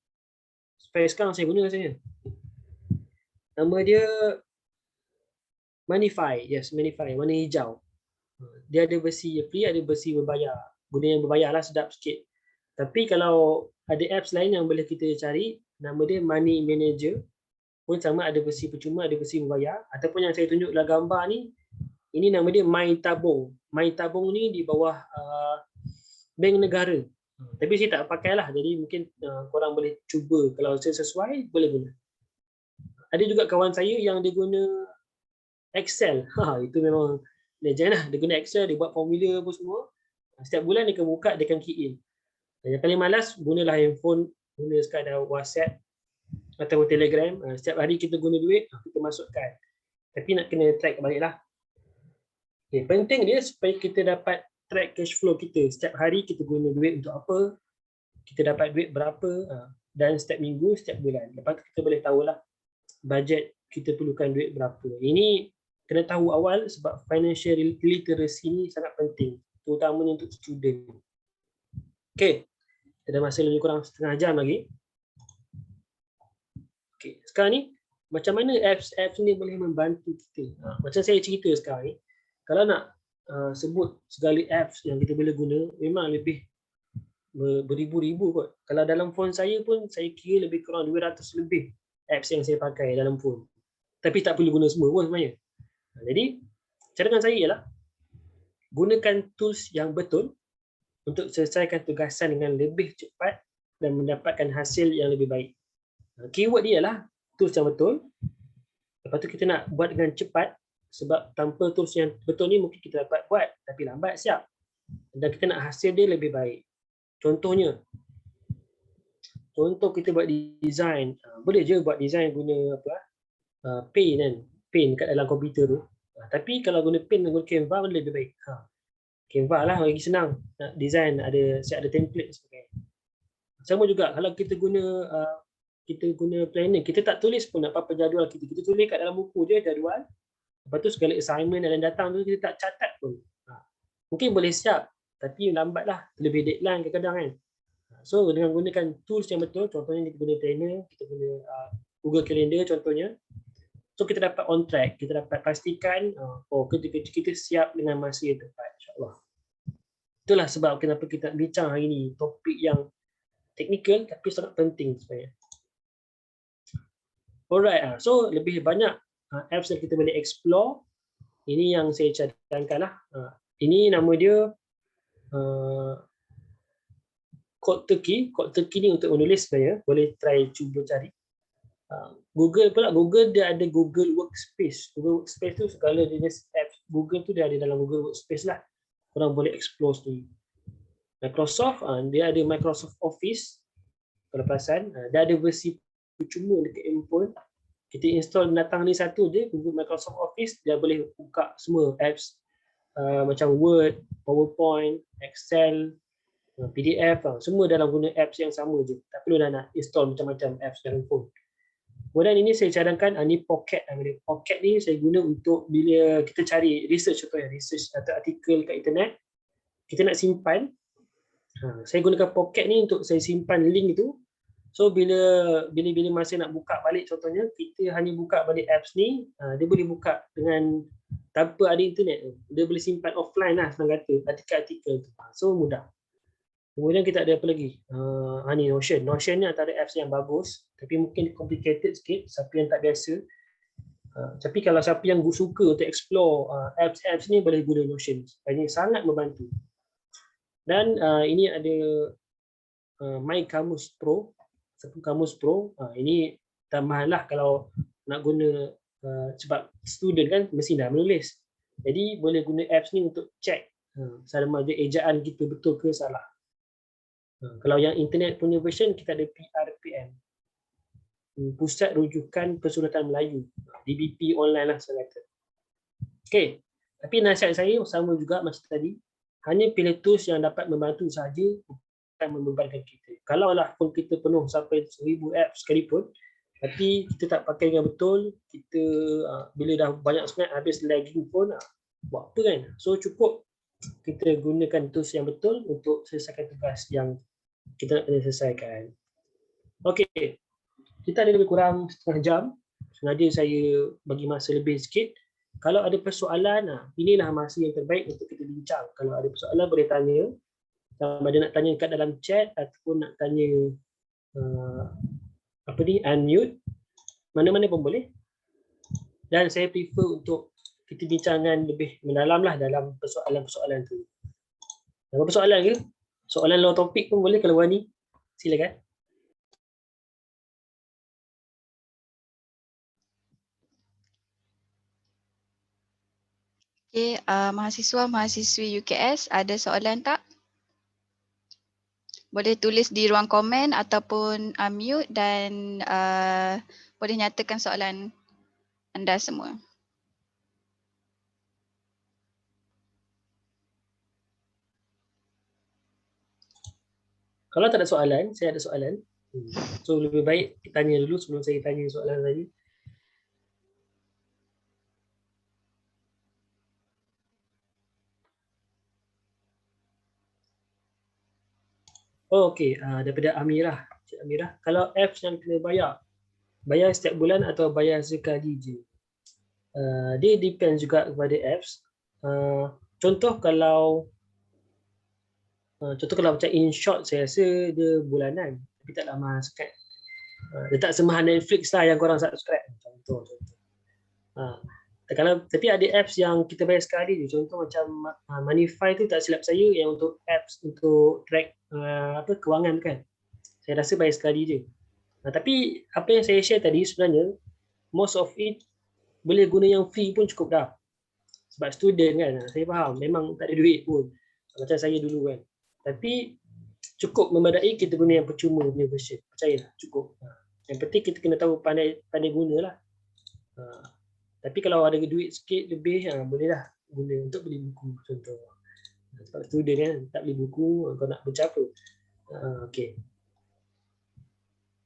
Sampai sekarang saya guna rasanya. Nama dia Moneyfy. Yes, Moneyfy, warna hijau. Dia ada versi free, ada versi berbayar. Guna yang berbayar lah, sedap sikit. Tapi kalau ada apps lain yang boleh kita cari, nama dia Money Manager. Pun sama, ada versi percuma, ada versi berbayar. Ataupun yang saya tunjuk dalam gambar ni, ini nama dia My Tabung. My Tabung ni di bawah Bank Negara. Tapi saya tak pakai lah, jadi mungkin korang boleh cuba. Kalau sesuai, boleh guna. Ada juga kawan saya yang dia guna Excel. Itu memang legend lah. Dia guna Excel, dia buat formula apa semua. Setiap bulan dia akan buka, dia akan key in. Yang paling malas, gunalah handphone, guna sekadar WhatsApp atau Telegram. Setiap hari kita guna duit, kita masukkan. Tapi nak kena track balik lah. Okay, penting dia supaya kita dapat track cash flow kita. Setiap hari kita guna duit untuk apa, kita dapat duit berapa, dan setiap minggu, setiap bulan. Lepas tu kita boleh tahulah bajet kita perlukan duit berapa. Ini kena tahu awal sebab financial literacy ni sangat penting, terutamanya untuk student. Okay, kita dah masa lebih kurang setengah jam lagi. Okay, sekarang ni macam mana apps ni boleh membantu kita. Macam saya cerita sekarang ni, kalau nak sebut segala apps yang kita boleh guna, memang lebih beribu-ribu kot. Kalau dalam phone saya pun, saya kira lebih kurang 200 lebih apps yang saya pakai dalam phone. Tapi tak perlu guna semua pun sebenarnya. Jadi, cadangan saya ialah gunakan tools yang betul untuk selesaikan tugasan dengan lebih cepat dan mendapatkan hasil yang lebih baik. Keyword dia ialah tools yang betul. Lepas tu kita nak buat dengan cepat, sebab tanpa tools yang betul ni mungkin kita dapat buat tapi lambat siap. Dan kita nak hasil dia lebih baik. Contohnya, contoh kita buat design, boleh je buat design guna pen kan, pen kat dalam komputer tu. Tapi kalau guna pen guna Canva lebih baik. Canva lah lagi senang nak design, ada siap ada template sebagainya. Sama juga kalau kita guna planner, kita tak tulis pun apa-apa jadual kita tulis kat dalam buku je jadual. Lepas tu segala assignment yang datang tu kita tak catat pun. Mungkin boleh siap tapi lambatlah, lebih deadline kadang-kadang kan. So dengan gunakan tools yang betul, contohnya kita guna planner, kita guna Google Calendar contohnya. So kita dapat on track, kita dapat pastikan kita siap dengan masa yang tepat, insya-Allah. Itulah sebab kenapa kita bincang hari ini topik yang teknikal tapi sangat penting sebenarnya. Alright, so lebih banyak apps yang kita boleh explore. Ini yang saya cadangkan lah. Ini nama dia Code Turkey. Code Turkey ni untuk menulis sebenarnya, boleh try cuba cari. Google pula, Google dia ada Google Workspace. Google Workspace tu segala jenis apps Google tu dia ada dalam Google Workspace lah. Korang boleh explore sendiri. Microsoft, dia ada Microsoft Office. Kalau perasan, dia ada versi cuma dekat handphone. Kita install datang ni satu je, Google Microsoft Office, dia boleh buka semua apps macam Word, PowerPoint, Excel, PDF, semua dalam guna apps yang sama je. Tak perlu dah nak install macam-macam apps dalam phone. Kemudian ini saya cadangkan, ni Pocket. Pocket ni saya guna untuk bila kita cari research, contohnya research atau artikel kat internet, kita nak simpan. Saya gunakan Pocket ni untuk saya simpan link itu. So bila masa nak buka balik contohnya, kita hanya buka balik apps ni, dia boleh buka dengan tanpa ada internet. Dia boleh simpan offline lah senang kata, artikel-artikel tu. So mudah. Kemudian kita ada apa lagi? Ni Notion. Notion ni antara apps yang bagus, tapi mungkin complicated sikit, siapa yang tak biasa. Tapi kalau siapa yang suka untuk explore apps ni boleh guna Notion. Ini sangat membantu. Dan ini ada My Kamus Pro. Kamus Pro. Ini tambahan lah kalau nak guna sebab student kan mesti dah menulis. Jadi boleh guna apps ni untuk check sama ada ejaan kita betul ke salah. Kalau yang internet punya version, kita ada PRPM, Pusat Rujukan Persulatan Melayu, DBP online lah saya kata. Okay, tapi nasihat saya sama juga macam tadi, hanya pilih tools yang dapat membantu sahaja, bukan membebankan kita. Kalau lah pun kita penuh sampai 1000 apps sekalipun, tapi kita tak pakai dengan betul, kita bila dah banyak sangat habis lagging pun, buat apa kan? So cukup kita gunakan tools yang betul untuk selesaikan tugas yang kita nak kena selesaikan. Okey, kita ada lebih kurang setengah jam. Sengaja saya bagi masa lebih sikit. Kalau ada persoalan, inilah masa yang terbaik untuk kita bincang. Kalau ada persoalan boleh tanya. Sama ada nak tanya kat dalam chat ataupun nak tanya unmute, mana-mana pun boleh. Dan saya prefer untuk kita bincangkan lebih mendalam lah dalam persoalan-persoalan tu. Ada persoalan ke? Soalan luar topik pun boleh kalau Wani. Silakan. Okay, mahasiswa-mahasiswi UKS ada soalan tak? Boleh tulis di ruang komen ataupun unmute dan boleh nyatakan soalan anda semua. Kalau tak ada soalan, saya ada soalan. So lebih baik tanya dulu sebelum saya tanya soalan tadi. Oh, okey, daripada Amirah. Cik Amirah, kalau apps yang kena bayar setiap bulan atau bayar sekali je? Dia depend juga kepada apps. Contoh kalau macam InShot, saya rasa dia bulanan, tapi taklah mahal sangat. Dia tak semahal Netflix lah yang korang subscribe. Contoh. Tapi ada apps yang kita bayar sekali je. Contoh macam Moneyfy tu tak silap saya yang untuk apps untuk track kewangan kan. Saya rasa bayar sekali je. Tapi apa yang saya share tadi sebenarnya most of it boleh guna yang free pun cukup dah. Sebab student kan, saya faham memang tak ada duit pun. Macam saya dulu kan. Tapi cukup memadai kita guna yang percuma punya version. Percayalah, cukup. Yang penting kita kena tahu pandai gunalah. Tapi kalau ada duit sikit lebih, bolehlah guna untuk beli buku contoh. Sebab student kan, tak beli buku, kau nak baca apa? Okay.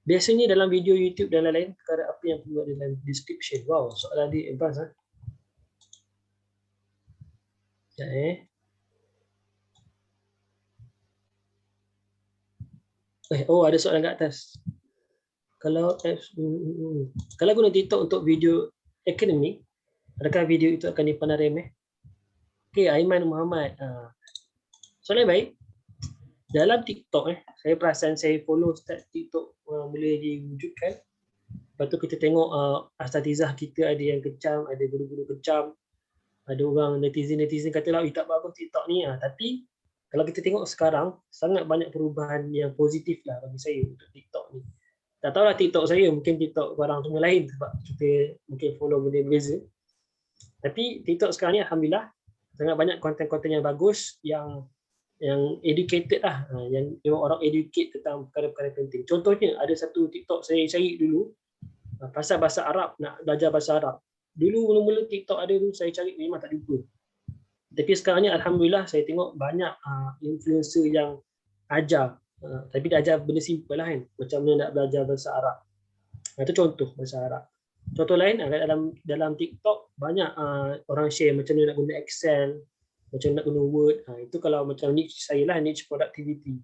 Biasanya dalam video YouTube dan lain-lain, perkara apa yang perlu ada dalam description? Wow, soalan dia advance. Oh, ada soalan kat atas. Kalau guna TikTok untuk video akademik, adakah video itu akan dipandang remeh? Okay, Aiman Muhammad. Soalan baik. Dalam TikTok, saya perasan saya follow start TikTok mula diwujudkan. Lepas tu kita tengok asatizah kita ada yang kecam, ada guru-guru kecam, ada orang netizen katalah, tak bagus TikTok ni. Tapi kalau kita tengok sekarang, sangat banyak perubahan yang positif lah bagi saya untuk TikTok ni. Tak tahulah TikTok saya, mungkin TikTok orang semua lain sebab kita mungkin follow benda berbeza. Tapi TikTok sekarang ni alhamdulillah sangat banyak konten-konten yang bagus, yang educated lah, yang orang educate tentang perkara-perkara penting. Contohnya ada satu TikTok saya cari dulu pasal bahasa Arab, nak belajar bahasa Arab. Dulu mula-mula TikTok ada tu saya cari memang tak jumpa. Tapi sekarang ni alhamdulillah saya tengok banyak influencer yang ajar, tapi dia ajar benda simple lah kan, macam mana nak belajar bahasa Arab. Itu contoh bahasa Arab. Contoh lain dalam TikTok banyak orang share macam mana nak guna Excel, macam nak guna Word. Itu kalau macam niche saya lah, niche productivity.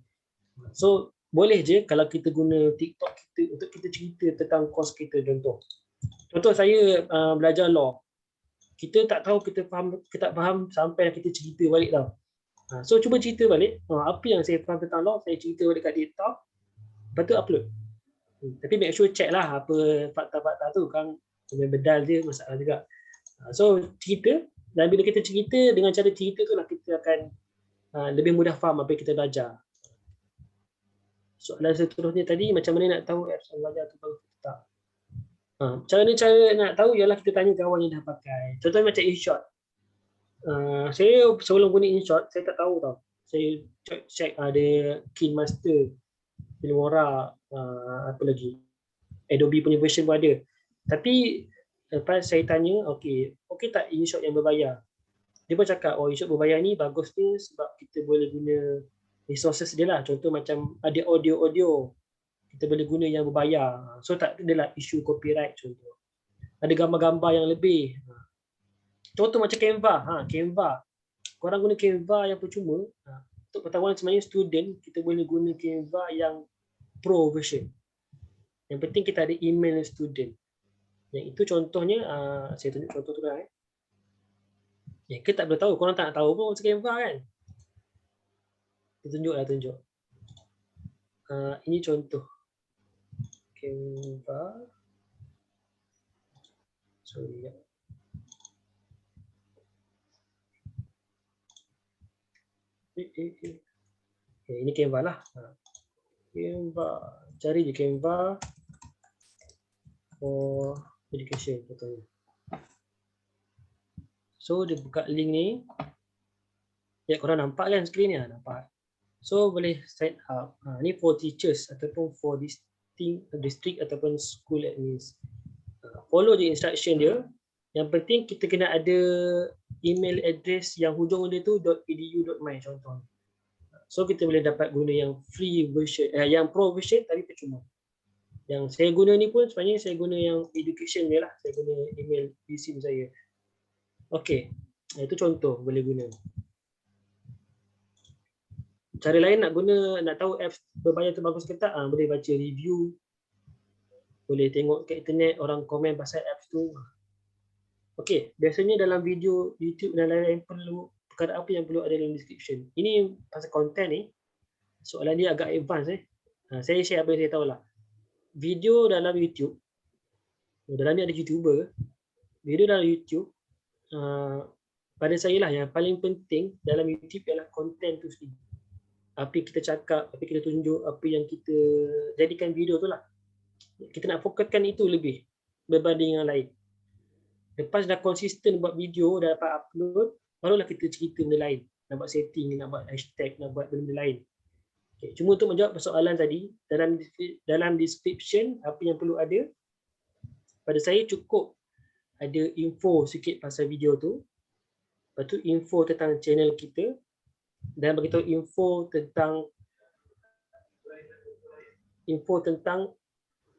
So boleh je kalau kita guna TikTok kita untuk kita cerita tentang course kita. Contoh saya belajar law, kita tak tahu, kita tak faham sampai kita cerita balik tau. So cuba cerita balik apa yang saya faham tentang law, saya cerita balik kat TikTok, lepas tu upload. Tapi make sure check lah apa fakta-fakta tu kan, bedal dia masalah juga. So cerita, dan bila kita cerita, dengan cara cerita tu lah kita akan lebih mudah faham apa yang kita belajar. Soalan seterusnya tadi, macam mana nak tahu apps yang belajar tu bagus atau tak? Cara nak tahu ialah kita tanya kawan yang dah pakai. Contohnya macam InShot. Saya sebelum guna InShot, saya tak tahu tau. Saya check ada KineMaster, Filmora, apa lagi, Adobe punya version pun ada. Tapi lepas saya tanya, okey tak InShot yang berbayar? Dia pun cakap, InShot berbayar ni bagusnya sebab kita boleh guna resources dia lah. Contoh macam ada audio, kita boleh guna yang berbayar. So tak adalah isu copyright contoh. Ada gambar-gambar yang lebih. Contoh macam Canva. Korang guna Canva yang percuma. Untuk pengetahuan sebenarnya student, kita boleh guna Canva yang pro version. Yang penting kita ada email student. Yang itu contohnya, saya tunjuk contoh tu lah. Kita tak boleh tahu, korang tak nak tahu pun macam Canva kan. Tunjuk. Ini contoh Canva. Sorry ya. Ini Canva lah. Canva. Cari je Canva for education contohnya. So dia buka link ni. Ya, korang nampak kan skrin ni? Nampak. So boleh set up. Ni for teachers ataupun for district ataupun school admins. Follow je instruction dia. Yang penting kita kena ada email address yang hujung dia tu .edu.my contohnya. So kita boleh dapat guna yang free version, yang pro version tapi percuma. Yang saya guna ni pun sebenarnya saya guna yang education dia lah. Saya guna email eSIM saya. Okey, itu contoh boleh guna. Cara lain nak tahu apps berbayar tu bagus ke tak, boleh baca review, boleh tengok kat internet orang komen pasal apps tu. Okey, biasanya dalam video YouTube dan lain-lain perlu perkara apa yang perlu ada dalam description. Ini pasal konten ni, soalan dia agak advance. Saya share apa yang saya tahu lah. Video dalam YouTube, dalam ni ada YouTuber, video dalam YouTube, pada saya lah yang paling penting dalam YouTube ialah konten tu sendiri. Apa yang kita cakap, apa yang kita tunjuk, apa yang kita jadikan video tu lah. Kita nak fokuskan itu lebih berbanding yang lain. Lepas dah konsisten buat video, dah dapat upload, barulah kita cerita benda lain. Nak buat setting, nak buat hashtag, nak buat benda lain. Okay. Cuma untuk menjawab persoalan tadi, dalam description apa yang perlu ada, pada saya cukup ada info sikit pasal video tu, lepas tu info tentang channel kita, dan beritahu info tentang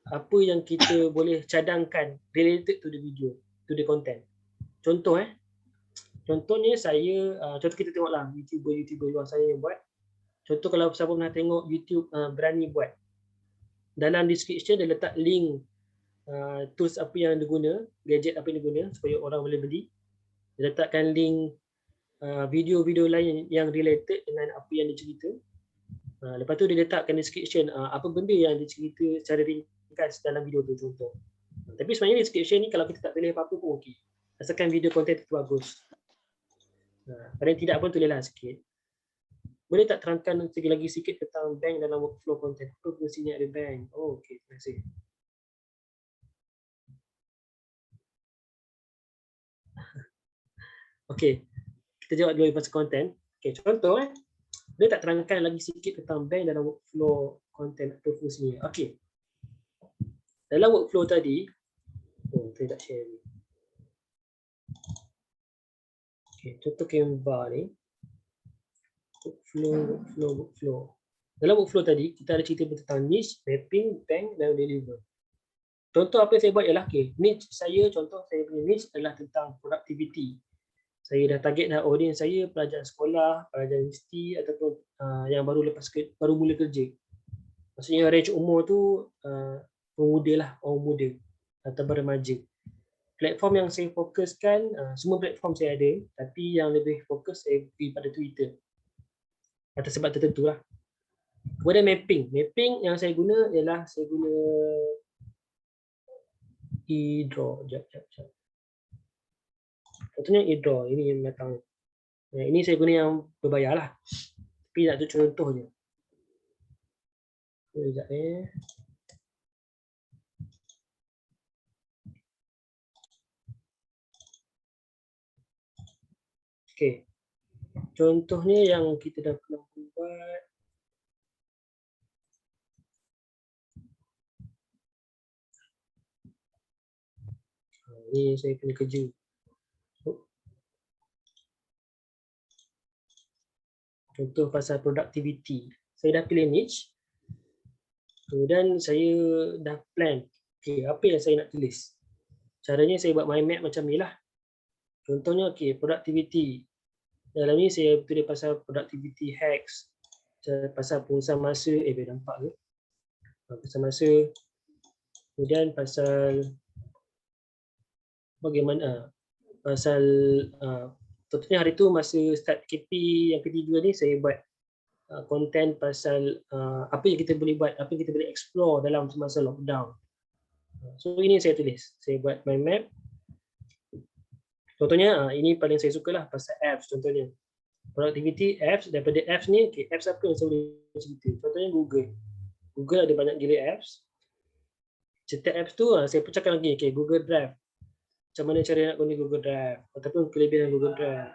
apa yang kita boleh cadangkan related to the video, to the content. Contohnya saya, contoh kita tengoklah YouTuber luar sana yang buat. Contoh kalau siapa pernah tengok YouTube Berani Buat, dalam description dia letak link tools apa yang dia guna, gadget apa yang dia guna supaya orang boleh beli. Dia letakkan link video-video lain yang related dengan apa yang dia cerita. Lepas tu dia letakkan description apa benda yang dia cerita secara ringkas dalam video tu contoh. Tapi sebenarnya description ni kalau kita tak tulis apa-apa pun okey. Asalkan video content itu bagus. Paling tidak pun tulislah sikit. Boleh tak terangkan lagi sikit tentang bank dalam workflow content? Apa fungsinya ada bank? Oh, okey, terima kasih. Okey, kita jawab dulu pasal content. Okey, contoh dia tak terangkan lagi sikit tentang bank dalam workflow content, apa fungsinya. Okey. Dalam workflow tadi, saya tak share ni. Okey, contoh Canva ni. Workflow. Dalam workflow tadi, kita ada cerita tentang niche, mapping, bank dan deliver. Contoh apa yang saya buat ialah, niche saya, contoh saya punya niche adalah tentang productivity. Saya dah target dah audience saya, pelajar sekolah, pelajar universiti ataupun yang baru mula kerja. Maksudnya range umur tu pemuda lah, orang muda atau remaja. Platform yang saya fokuskan, semua platform saya ada, tapi yang lebih fokus saya pergi pada Twitter. Atas sebab tertentu lah. Kemudian mapping. Mapping yang saya guna ialah saya guna eDraw. Sekejap. Contohnya eDraw. Ini yang datang. Ini saya guna yang berbayar lah. Tapi nak tu contoh je. Sekejap Okay. Contohnya yang kita dah pernah buat. Ini saya punya kerja. Contoh pasal productivity. Saya dah pilih niche. Kemudian saya dah plan. Apa yang saya nak tulis. Caranya saya buat mind map macam ni lah. Contohnya, productivity. Dalam ni saya tulis pasal productivity hacks. Pasal pengurusan masa. Boleh nampak ke? Pasal masa. Kemudian pasal bagaimana. Pasal contohnya hari tu masa start KP yang ketiga ni saya buat konten pasal apa yang kita boleh buat, apa yang kita boleh explore dalam semasa lockdown. So ini saya tulis. Saya buat mind map. Contohnya ini paling saya suka lah pasal apps contohnya. Productivity apps, daripada apps ni, apps apa yang saya boleh cerita. Contohnya Google. Google ada banyak gila apps. Setiap apps tu saya pecahkan lagi. Google Drive. Macam mana cara nak guna Google Drive ataupun kelebihan Google Drive.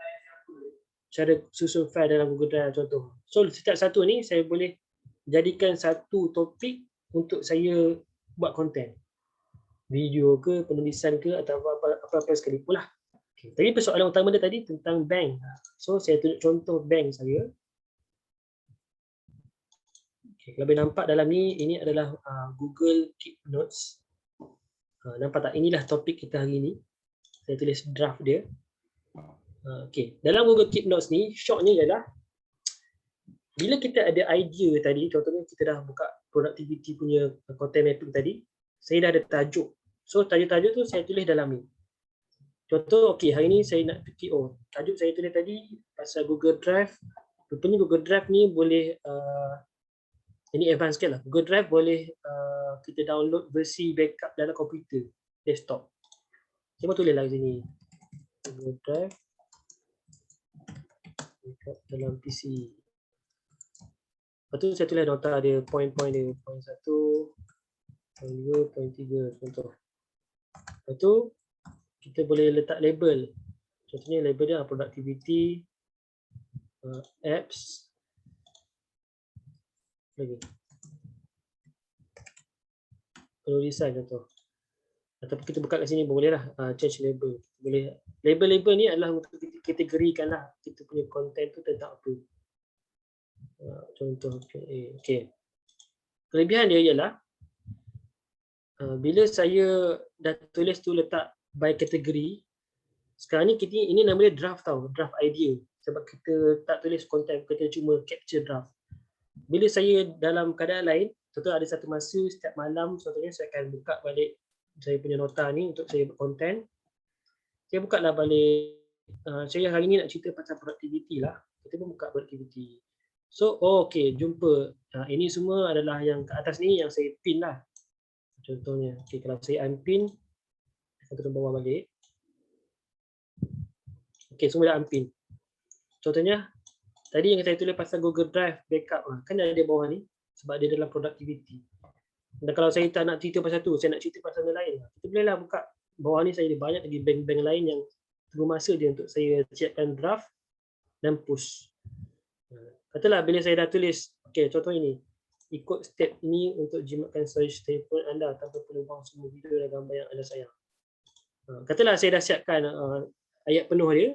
Cara susun file dalam Google Drive contoh. So setiap satu ni saya boleh jadikan satu topik untuk saya buat konten. Video ke, penulisan ke atau apa-apa sekalipun lah. Tapi persoalan utama dia tadi tentang bank. So saya tunjuk contoh bank saya. Kalau boleh nampak dalam ni, ini adalah Google Keep Notes. Nampak tak? Inilah topik kita hari ni. Saya tulis draft dia. Dalam Google Keep Notes ni, shocknya ialah bila kita ada idea tadi, contohnya kita dah buka productivity punya content mapping tadi, saya dah ada tajuk. So tajuk-tajuk tu saya tulis dalam ni. Contoh, hari ni saya nak fikir, tajuk saya tulis tadi pasal Google Drive. Rupanya Google Drive ni boleh, ini advance sikit lah. Google Drive boleh kita download versi backup dalam komputer, desktop. Saya mau tulis lah di sini. Google Drive dekat dalam PC. Lepas tu saya tulis nota dia, point-point dia, point 1, point 2, point 3 contoh. Lepas tu kita boleh letak label. Contohnya label dia productivity, apps, lagi penulisan contoh. Ataupun kita buka kat sini pun boleh lah, change label. Boleh. Label-label ni adalah untuk kita kategorikan lah kita punya content tu tentang apa. Contoh, okay. Kelebihan dia ialah bila saya dah tulis tu letak by kategori, sekarang ni ini namanya draft tau, draft idea. Sebab kita tak tulis content, kita cuma capture draft. Bila saya dalam keadaan lain, contoh ada satu masa setiap malam, contohnya saya akan buka balik saya punya nota ni untuk saya buat content. Saya buka lah balik, saya hari ni nak cerita pasal productivity lah. Kita pun buka productivity. So, okay, jumpa. Ini semua adalah yang ke atas ni yang saya pin lah. Contohnya, okay, kalau saya unpin, saya turun bawah balik. Okay, semua dah unpin. Contohnya, tadi yang saya tulis pasal Google Drive backup, kan ada di bawah ni, sebab dia dalam productivity. Dan kalau saya tak nak cerita pasal tu, saya nak cerita pasal yang lain, kita bolehlah buka bawah ni, saya ada banyak lagi bank-bank lain yang tunggu masa dia untuk saya siapkan draft dan push. Katalah bila saya dah tulis, okay, contoh ini, ikut step ini untuk jimatkan storage telefon anda tanpa perlu buang semua video dan gambar yang anda sayang. Katalah saya dah siapkan ayat penuh dia,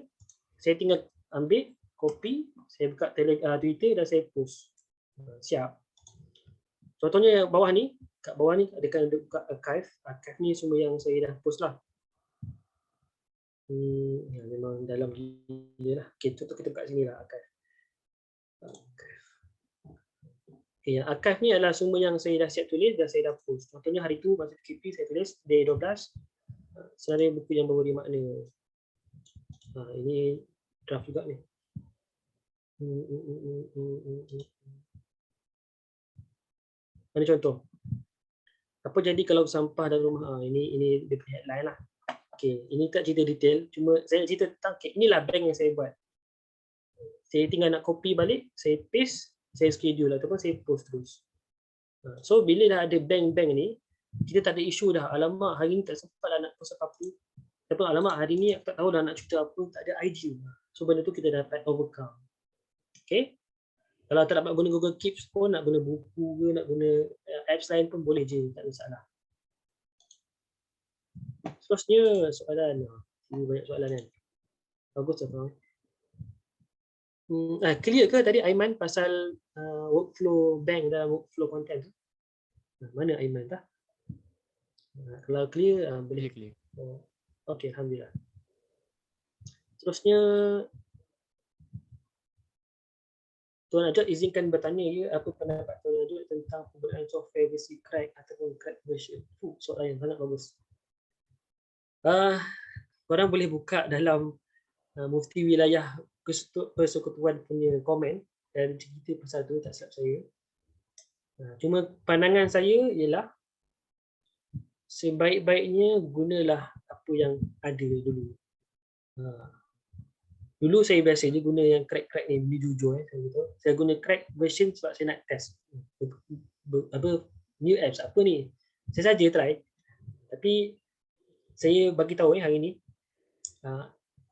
saya tinggal ambil, copy, saya buka Twitter dan saya post. Siap. Contohnya bawah ni, kat bawah ni ada kan buka archive. Archive ni semua yang saya dah post lah. Ya, memang dalam gila lah. Okay, contoh kita buka sini lah archive. Okay, yang archive ni adalah semua yang saya dah siap tulis dan saya dah post. Contohnya hari tu masa PKP saya tulis day 12 senarai buku yang memberi makna. Ini draft juga ni. Ini contoh. Apa jadi kalau sampah dalam rumah? Ini dia punya headline lah. Okay, ini tak cerita detail. Cuma saya cerita tentang, okay, inilah bank yang saya buat. Saya tinggal nak copy balik, saya paste, saya schedule ataupun saya post terus. So bila dah ada bank-bank ni, kita tak ada isu dah. Alamak, hari ni tak sempat lah nak post apa-apa. Ataupun alamak, hari ni aku tak tahu dah nak cerita apa, tak ada idea. So benda tu kita dapat overcome. Okay. Kalau tak dapat guna Google Keeps pun, nak guna buku ke, nak guna apps lain pun boleh je, tak ada masalah. Seterusnya soalan. Ini banyak soalan kan. Bagus tak? Clear ke tadi Aiman pasal workflow bank dalam workflow content tu? Mana Aiman tak? Kalau clear, boleh. Clear. Okay, alhamdulillah. Seterusnya, Tuan Ajat izinkan bertanya ya, apa pendapat Tuan Ajat tentang penggunaan software versi crack ataupun crack version? Soalan yang sangat bagus. Korang boleh buka dalam Mufti Wilayah Persekutuan punya komen dan cerita pasal tu, tak silap saya. Cuma pandangan saya ialah sebaik-baiknya gunalah apa yang ada dulu. Dulu saya biasa je guna yang crack ni, ni jujur saya guna crack version sebab saya nak test new apps apa ni. Saya saja try, tapi saya bagi tahu hari ni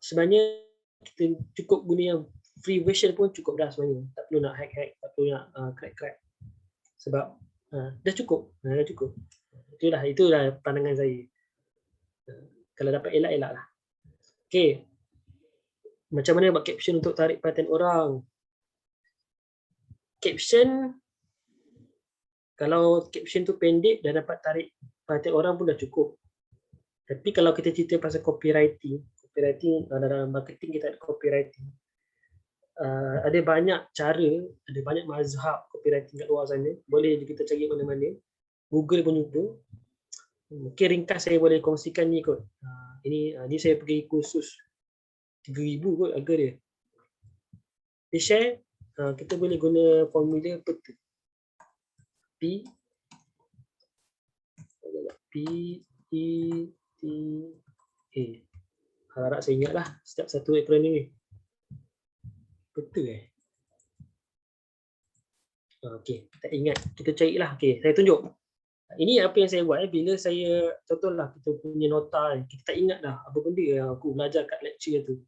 sebenarnya kita cukup guna yang free version pun cukup dah sebenarnya. Tak perlu nak hack, tak perlu nak crack. Sebab dah cukup. Itulah pandangan saya. Kalau dapat elak lah. Okay. Macam mana buat caption untuk tarik perhatian orang? Caption, kalau caption tu pendek dan dapat tarik perhatian orang pun dah cukup. Tapi kalau kita cerita pasal copywriting dalam marketing kita ada copywriting. Ada banyak cara, ada banyak mazhab copywriting kat luar sana. Boleh kita cari mana-mana. Google pun jumpa. Mungkin ringkas saya boleh kongsikan ni kot. Ini saya pergi kursus 3,000 kot harga dia. Dia share, kita boleh guna formula peta. P E T A. Harap saya ingatlah setiap satu akronim ni. Betul Okey, tak ingat. Kita carilah. Okey, saya tunjuk. Ini apa yang saya buat bila saya contohlah kita punya nota ni, kita tak ingat dah apa benda yang aku belajar kat lecture tu.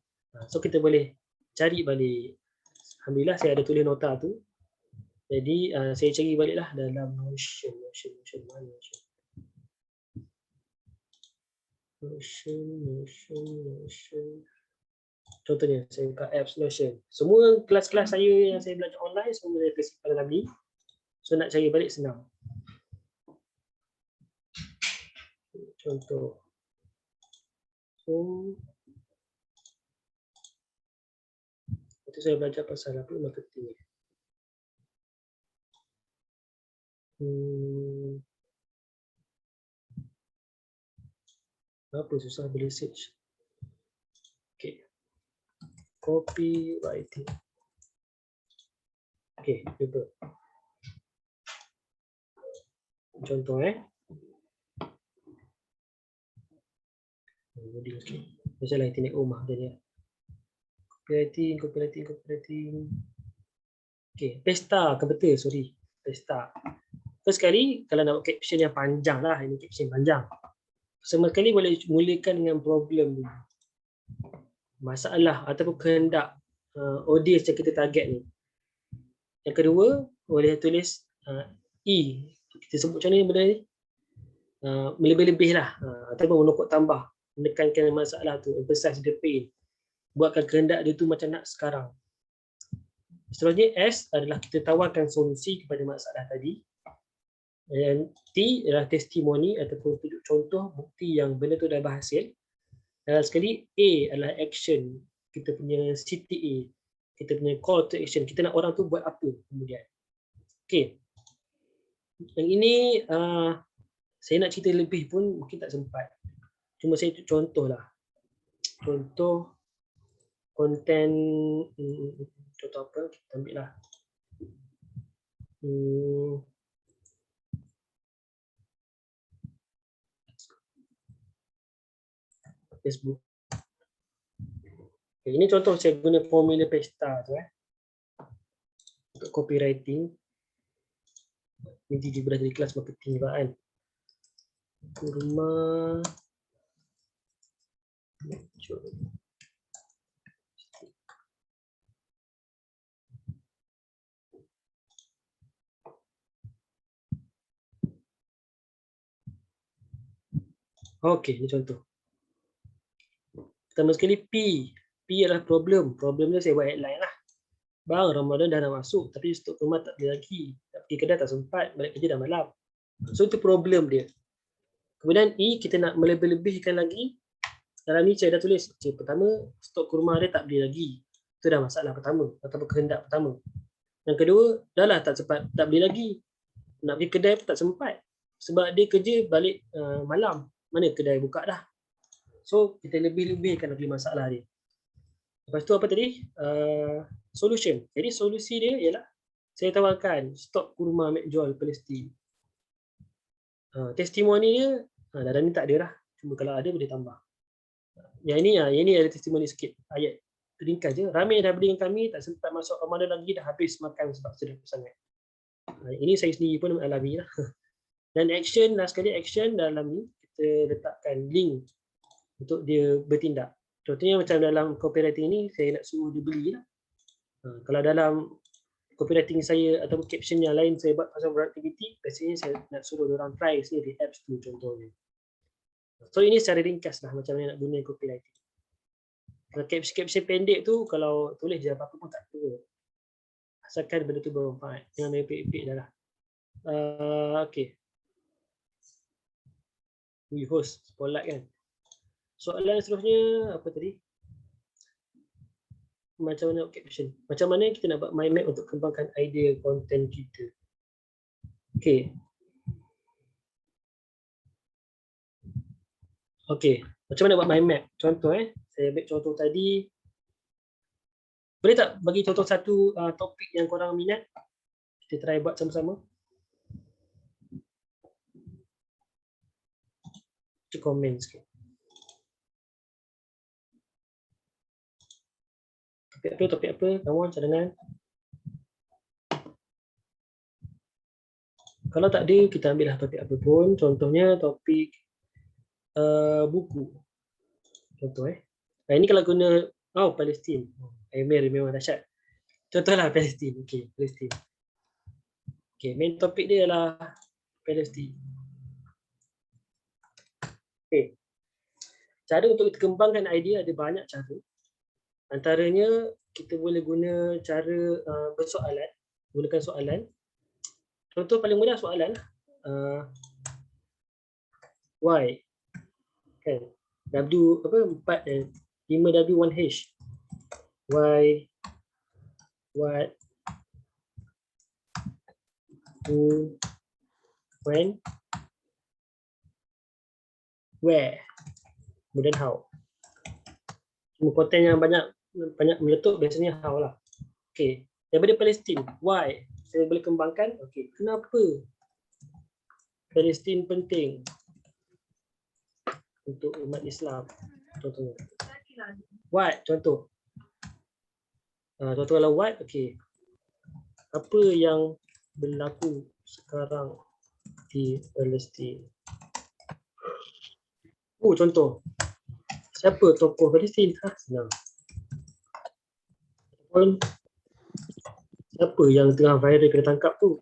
So kita boleh cari balik. Alhamdulillah saya ada tulis nota tu. Jadi saya cari baliklah dalam Notion mana Notion. Contohnya saya buka apps Notion. Semua kelas-kelas saya yang saya belajar online semua saya simpan dalam ni. So nak cari balik senang. Contoh. Itu saya belajar pasal apa marketing. Apa susah boleh search. Okay. Copywriting. Okay, cuba. Contoh loading sikit. Macam internet rumah dia. Copywriting. Okay, Pesta ke betul, sorry. Pesta. First kali, kalau nak buat caption yang panjang lah, ini caption panjang. Semua kali boleh mulakan dengan problem ni. Masalah ataupun kehendak audience yang kita target ni. Yang kedua, boleh tulis E. Kita sebut macam ni benda ni. Melebih-lebih lah. Ataupun menokok tambah. Menekankan masalah tu. Emphasize the pain. Buatkan kehendak dia tu macam nak sekarang. Seterusnya S adalah kita tawarkan solusi kepada masalah tadi. Dan T adalah testimoni ataupun tunjuk contoh bukti yang benda tu dah berhasil. Dan sekali A adalah action. Kita punya CTA. Kita punya call to action. Kita nak orang tu buat apa kemudian. Okay. Yang ini saya nak cerita lebih pun mungkin tak sempat. Cuma saya contoh lah. Contoh konten, contoh apa, kita ambil lah. Facebook. Okay, ini contoh saya guna formula Pesta tu untuk copywriting. Ini juga dari kelas marketing juga kan. Kurma. Okey, ini contoh. Pertama sekali P. P adalah problem. Problemnya saya buat headline lah. Bang, Ramadan dah nak masuk tapi stok rumah tak beli lagi. Tak pergi kedai tak sempat, balik kerja dah malam. So itu problem dia. Kemudian E, kita nak melebih-lebihkan lagi. Dalam ni saya dah tulis. Pertama, stok kurma dia tak beli lagi. Itu dah masalah pertama ataupun kehendak pertama. Yang kedua, dah lah tak sempat, tak beli lagi. Nak pergi kedai pun tak sempat. Sebab dia kerja balik malam. Mana kedai buka dah. So kita lebih-lebihkan lagi masalah dia. Lepas tu apa tadi? Solution. Jadi solusi dia ialah saya tawarkan stok kurma McJoy Palestin. Testimoni dia dalam ni tak ada lah. Cuma kalau ada boleh tambah. Yang ini ada testimoni sikit. Ayat ringkas je. Ramai dah beli dengan kami, tak sempat masuk Ramadan lagi, dah habis makan sebab sedap sangat. Ini saya sendiri pun alami lah. Dan action, last sekali action dalam ni kita letakkan link untuk dia bertindak. Contohnya macam dalam copywriting ni saya nak suruh dia beli lah. Kalau dalam copywriting saya atau caption yang lain saya buat pasal productivity, biasanya saya nak suruh orang try sendiri apps tu contohnya. So ini secara ringkas lah macam mana nak guna copywriting. Kalau caption pendek tu kalau tulis je apa-apa pun tak apa. Asalkan benda tu bermanfaat. Jangan merepek-repek dah lah. Okay. We host spotlight kan. Soalan seterusnya apa tadi? Macam mana caption? Macam mana kita nak buat mind map untuk kembangkan idea konten kita? Okay. Okay. Macam mana buat mind map? Contoh saya ambil contoh tadi. Boleh tak bagi contoh satu topik yang korang minat? Kita try buat sama-sama. Kita komen sikit. Topik apa? Kamu cadangan. Kalau tak ada, kita ambillah topik apa pun. Contohnya topik buku. Contoh ini kalau guna Palestin. Email memang dahsyat. Contohlah Palestin. Okey, Palestin. Okey, main topik dia adalah Palestin. Okey. Cara untuk kita kembangkan idea ada banyak cara. Antaranya kita boleh guna cara bersoalan, gunakan soalan. Contoh paling mudah soalan why kan, W apa 4 5W1H, why, what, who, when, where, kemudian how. Semua konten yang banyak meletup biasanya how lah. Okey, daripada Palestin, why? Saya boleh kembangkan, okey, kenapa Palestin penting untuk umat Islam? Contohnya. What? Contoh. Contoh kalau what, okey. Apa yang berlaku sekarang di Palestin? Contoh. Siapa tokoh Palestin? Senang. Ataupun siapa yang tengah viral kena tangkap tu?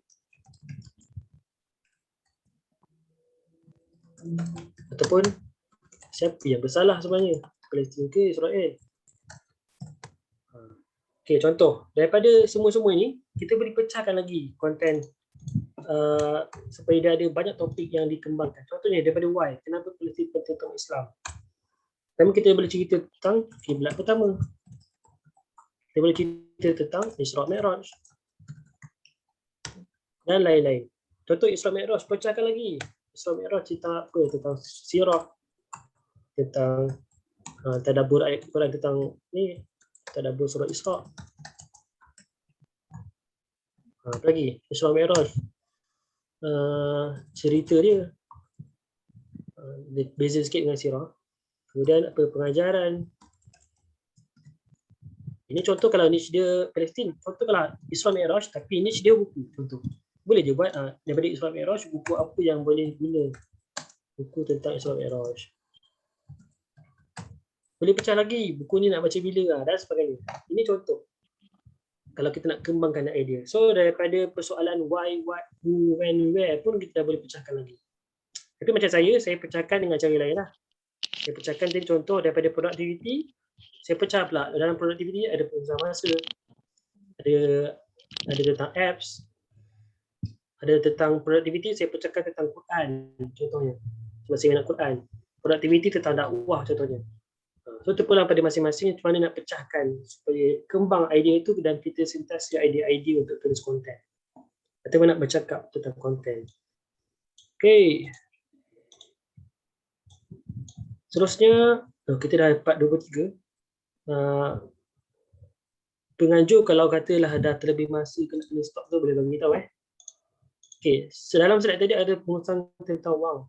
Ataupun siapa yang bersalah sebenarnya? Palestin ke Israel? Okey, contoh. Daripada semua-semua ni, kita boleh pecahkan lagi konten supaya dia ada banyak topik yang dikembangkan. Contohnya daripada why, kenapa Palestin penting untuk Islam? Pertama kita boleh cerita tentang kiblat pertama. Kita boleh cerita tentang Isra Mi'raj dan lain-lain. Contoh Isra Mi'raj, pecahkan lagi. Isra Mi'raj cerita apa? Tentang sirah, tentang tadabbur ayat Quran, tentang ni tadabbur surah Isra. Apa lagi? Isra Mi'raj. Cerita dia beza sikit dengan sirah. Kemudian apa, pengajaran. Ini contoh kalau niche dia Palestin. Contoh kalau Isra Mi'raj tapi niche dia buku. Contoh. Boleh je buat daripada Isra Mi'raj buku apa yang boleh guna. Buku tentang Isra Mi'raj. Boleh pecah lagi. Buku ni nak baca bila dan sebagainya. Ini contoh. Kalau kita nak kembangkan idea. So daripada persoalan why, what, who, when, where pun kita boleh pecahkan lagi. Tapi macam saya pecahkan dengan cara lain lah. Saya pecahkan tadi contoh daripada productivity. Saya pecah pula dalam productivity ada pengurusan masa, ada tentang apps, ada tentang productivity saya pecahkan tentang Quran contohnya. Sebab saya nak Quran. Productivity tentang dakwah contohnya. So terpulang pada masing-masing macam mana nak pecahkan supaya kembang idea itu dan kita sintasi idea-idea untuk tulis konten. Atau nak bercakap tentang konten. Okey. Seterusnya kita dah dapat 23. Penganjur kalau katalah dah terlebih masa kena stop tu boleh bagi tahu Okey, dalam slide tadi ada pengurusan tentang wang.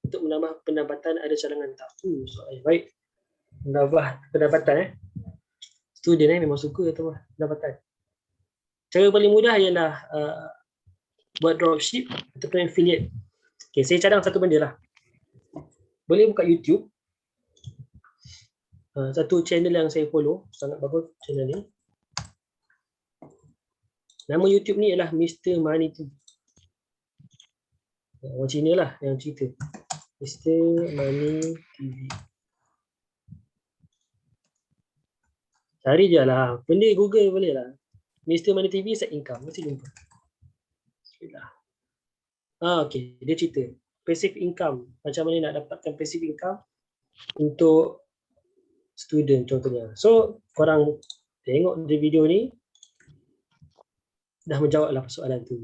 Untuk menambah pendapatan ada cadangan tak? Soalan baik. Menambah pendapatan student memang suka tu pendapatan. Cara paling mudah ialah buat dropship ataupun affiliate. Okey, saya cadang satu benda lah. Boleh buka YouTube. Satu channel yang saya follow, sangat bagus channel ni. Nama YouTube ni ialah Mr. Money TV. Orang Cina lah yang cerita. Mr. Money TV. Cari je lah. Benda Google boleh lah. Mr. Money TV set income. Mesti jumpa. Okay. Dia cerita. Passive income. Macam mana nak dapatkan passive income untuk student contohnya. So, korang tengok di video ni. Dah menjawablah persoalan tu.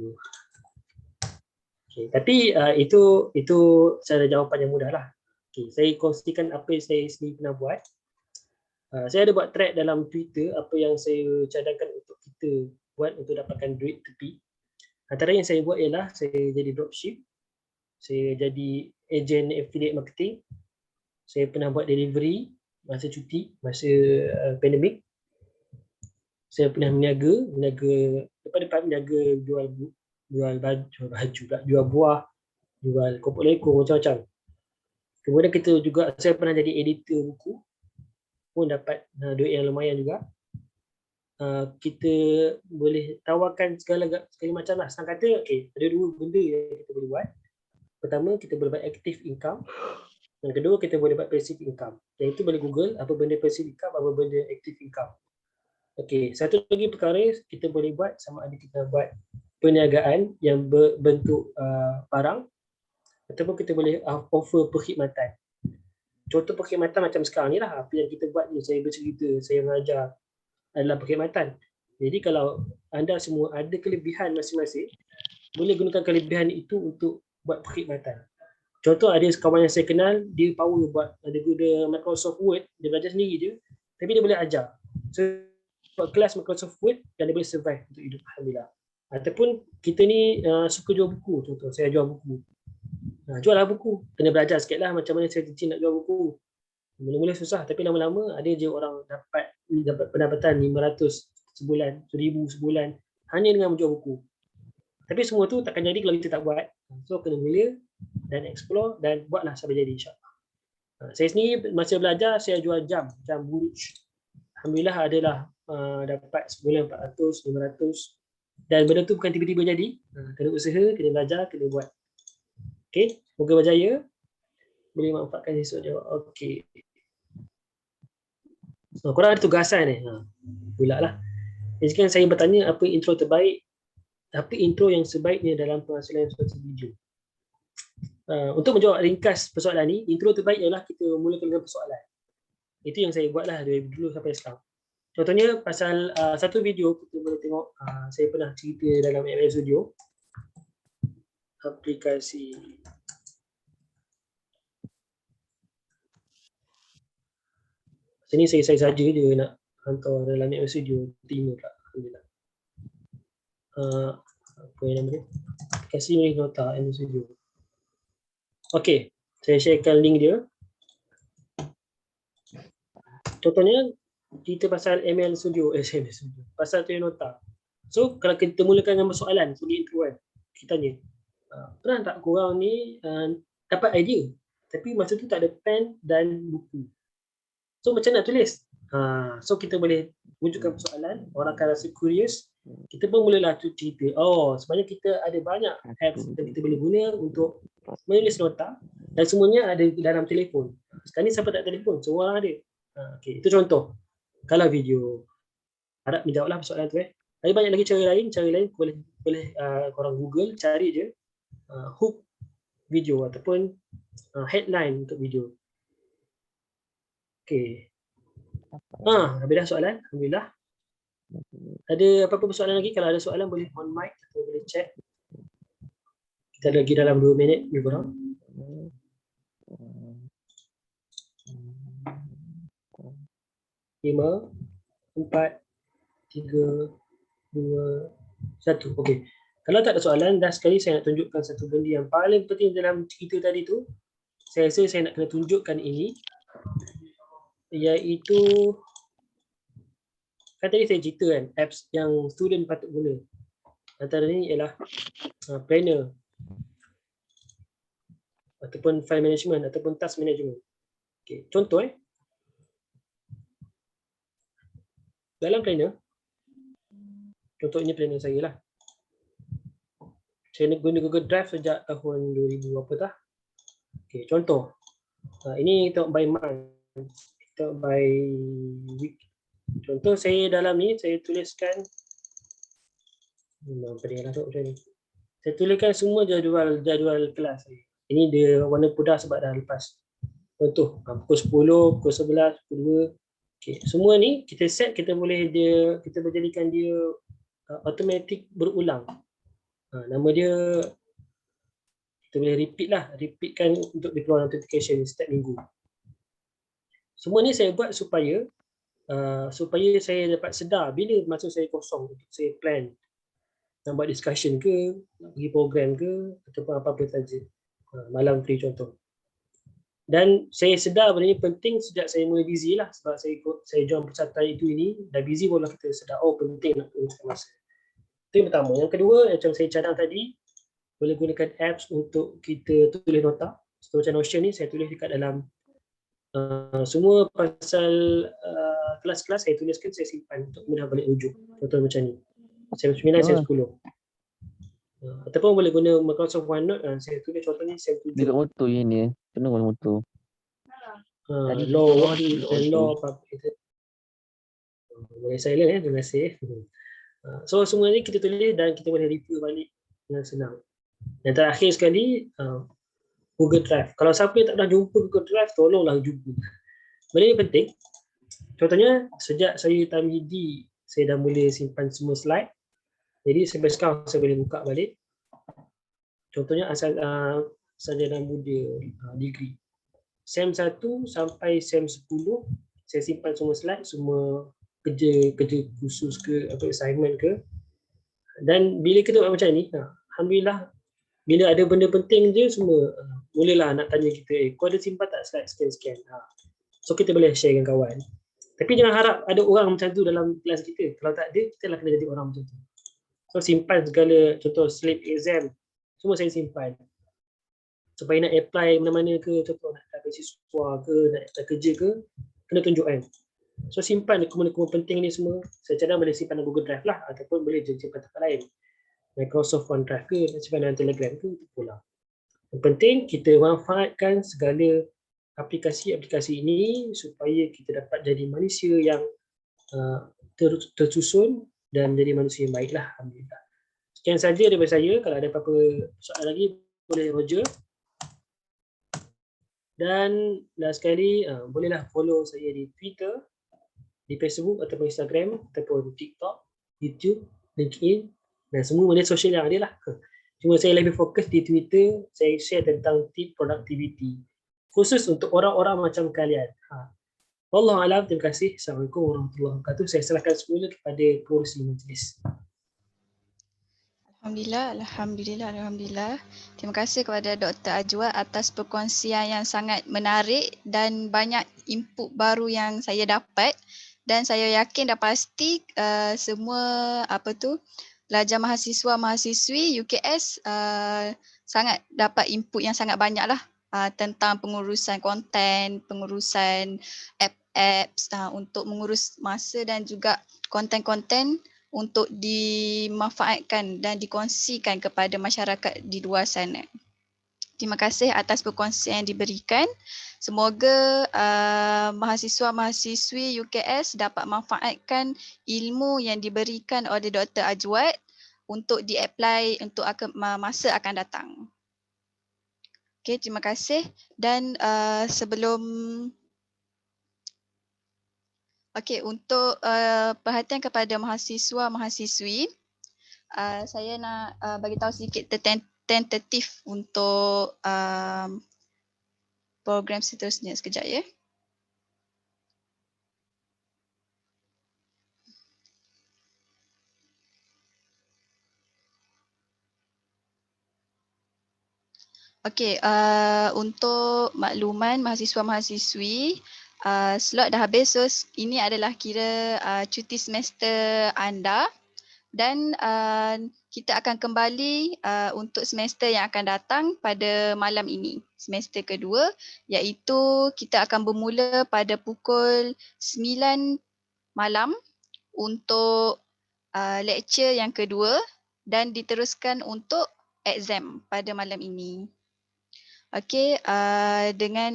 Okay. Tapi itu cara jawapan yang mudah lah. Okay. Saya kongsikan apa yang saya sendiri pernah buat. Saya ada buat thread dalam Twitter apa yang saya cadangkan untuk kita buat untuk dapatkan duit tepi. Antara yang saya buat ialah saya jadi dropship, saya jadi ejen affiliate marketing, saya pernah buat delivery masa cuti, masa pandemik. Saya pernah meniaga depan-depan meniaga jual buah, jual kopok lekor, macam-macam. Kemudian kita juga, saya pernah jadi editor buku, pun dapat duit yang lumayan juga. Kita boleh tawarkan segala macam lah. Senang kata, ada dua benda yang kita boleh buat. Pertama, kita boleh buat active income. Yang kedua, kita boleh buat passive income. Yang itu boleh Google, apa benda passive income, apa benda active income. Satu lagi perkara kita boleh buat, sama ada kita buat perniagaan yang berbentuk barang, ataupun kita boleh offer perkhidmatan. Contoh perkhidmatan macam sekarang ni lah, apa yang kita buat ni, saya bercerita, saya mengajar, adalah perkhidmatan. Jadi kalau anda semua ada kelebihan masing-masing, boleh gunakan kelebihan itu untuk buat perkhidmatan. Contoh, ada kawan yang saya kenal, dia power buat, dia guna Microsoft Word, dia belajar sendiri je, tapi dia boleh ajar. So, buat kelas Microsoft Word dan dia boleh survive untuk hidup, alhamdulillah. Ataupun kita ni suka jual buku, contoh saya jual buku. Jual lah buku, kena belajar sikit lah macam mana strategi nak jual buku. Mula-mula susah, tapi lama-lama ada je orang dapat pendapatan 500 sebulan, 1000 sebulan hanya dengan menjual buku. Tapi semua tu takkan jadi kalau kita tak buat. So kena mula dan explore dan buatlah sampai jadi, insyaAllah. Saya sendiri masa belajar, saya jual jam buruj. Alhamdulillah adalah dapat sebulan 400, 500. Dan benda tu bukan tiba-tiba jadi. Kena usaha, kena belajar, kena buat. Moga berjaya. Boleh manfaatkan esok jawab. Korang ada tugasan ni. Pula lah. Jadi kan saya bertanya apa intro terbaik, apa intro yang sebaiknya dalam penghasilan suatu video. Untuk menjawab ringkas persoalan ni, intro terbaik ialah kita mulakan dengan persoalan. Itu yang saya buat lah dari dulu sampai sekarang. Contohnya pasal satu video kita boleh tengok, saya pernah cerita dalam ML Studio, aplikasi sini saya saja je nak hantar dalam ML Studio, terima tak, alhamdulillah. Apa yang nama dia, aplikasi milik nota ML Studio. Saya sharekan link dia. Contohnya kita pasal ML Studio, pasal Toyota. So kalau kita mulakan dengan soalan sebagai intro kan, kita tanya, pernah tak korang ni dapat idea tapi masa tu tak ada pen dan buku, so macam nak tulis? So kita boleh wujudkan persoalan, orang akan rasa curious, kita pun mulalah tu cerita, sebenarnya kita ada banyak apps yang kita boleh guna untuk menulis nota dan semuanya ada dalam telefon. Sekarang ni siapa tak telefon? Semua orang ada. Itu contoh. Kalau video, harap menjawablah persoalan tu. Ada banyak lagi cara lain boleh korang Google, cari je hook video ataupun headline untuk video. Habis dah soalan, alhamdulillah. Ada apa-apa persoalan lagi? Kalau ada soalan boleh on mic atau boleh chat. Kita lagi dalam 2 minit lebih kurang. 5, 4, 3, 2, 1. Kalau tak ada soalan, dah sekali saya nak tunjukkan satu benda yang paling penting dalam cerita tadi tu. Saya rasa saya nak kena tunjukkan ini, iaitu kan tadi saya cerita kan, apps yang student patut guna. Antara ni ialah planner ataupun file management ataupun task management. Contoh dalam planner, contoh ini planner saya lah. Saya guna Google Drive sejak tahun 2000 apa dah. Contoh. Ini kita by month, kita by week. Contoh saya dalam ni, saya tuliskan saya tuliskan semua jadual kelas saya. Ini dia warna putih sebab dah lepas. Contoh, pukul 10, pukul 11, pukul 2. Semua ni kita set, kita boleh jadikan dia automatic berulang. Nama dia kita boleh repeatkan untuk dia keluar notification setiap minggu. Semua ni saya buat supaya saya dapat sedar bila masa saya kosong untuk saya plan nak buat discussion ke, nak pergi program ke, ataupun apa-apa saja. Malam free contoh. Dan saya sedar benda ni penting sejak saya mula busy lah, sebab saya join persatuan itu ini, dah busy barulah kita sedar, oh penting nak gunakan masa. Itu yang pertama. Yang kedua, macam saya cadang tadi, boleh gunakan apps untuk kita tulis nota. So, macam Notion ni, saya tulis dekat dalam semua pasal kelas-kelas saya tuliskan, saya simpan untuk mudah balik rujuk. Contoh macam ni. Sem 9, Sem 10. Ataupun boleh guna Microsoft OneNote, saya tulis contohnya Sem 7. Dekat motor je ni, kena guna motor. Law apa kita. Boleh silent terima kasih. So semua ni kita tulis dan kita boleh refer balik dengan senang. Yang terakhir sekali, Google Drive. Kalau siapa yang tak pernah jumpa Google Drive, tolonglah jumpa. Benda ni penting. Contohnya, sejak saya tamidi, saya dah mula simpan semua slide. Jadi sampai sekarang saya boleh buka balik. Contohnya asal sarjana muda degree. Sem 1 sampai Sem 10, saya simpan semua slide, semua kerja khusus ke, apa assignment ke. Dan bila kita buat macam ni, alhamdulillah, bila ada benda penting je semua mulalah nak tanya kita, kau ada simpan tak slide sekian-sekian. So kita boleh share dengan kawan. Tapi jangan harap ada orang macam tu dalam kelas kita. Kalau tak ada, kita lah kena jadi orang macam tu. So simpan segala, contoh slip exam, semua saya simpan. Supaya nak apply mana-mana ke, contoh nak apply beasiswa ke, nak apply kerja ke, kena tunjukkan. So simpan dokumen-dokumen penting ni semua. Saya cadang boleh simpan dalam Google Drive lah, ataupun boleh simpan tempat lain. Microsoft OneDrive ke, simpan dalam Telegram ke, itu pula. Yang penting kita manfaatkan segala aplikasi-aplikasi ini supaya kita dapat jadi manusia yang tersusun dan menjadi manusia yang baiklah. Alhamdulillah. Sekian saja daripada saya. Kalau ada apa-apa soalan lagi, boleh Roger. Dan last sekali, bolehlah follow saya di Twitter, di Facebook ataupun Instagram, ataupun TikTok, YouTube, LinkedIn, dan semua media sosial yang ada lah. Cuma saya lebih fokus di Twitter, saya share tentang tip productivity. Khusus untuk orang-orang macam kalian. Wallahualam, terima kasih. Assalamualaikum warahmatullahi wabarakatuh. Saya serahkan semula kepada pengurusi majlis. Alhamdulillah. Terima kasih kepada Dr. Ajwad atas perkongsian yang sangat menarik dan banyak input baru yang saya dapat, dan saya yakin dah pasti semua pelajar mahasiswa-mahasiswi UKS sangat dapat input yang sangat banyak lah tentang pengurusan konten, pengurusan apps untuk mengurus masa dan juga konten-konten untuk dimanfaatkan dan dikongsikan kepada masyarakat di luar sana. Terima kasih atas perkongsian yang diberikan. Semoga mahasiswa-mahasiswi UKS dapat manfaatkan ilmu yang diberikan oleh Dr. Ajwad untuk di-apply untuk masa akan datang. Okey, terima kasih. Dan untuk perhatian kepada mahasiswa-mahasiswi, saya nak bagi tahu sedikit tentatif untuk program seterusnya. Sekejap ya. Okey, untuk makluman mahasiswa-mahasiswi, slot dah habis, so ini adalah kira cuti semester anda, dan kita akan kembali untuk semester yang akan datang pada malam ini, semester kedua, iaitu kita akan bermula pada pukul 9 malam untuk lecture yang kedua dan diteruskan untuk exam pada malam ini. Okey, dengan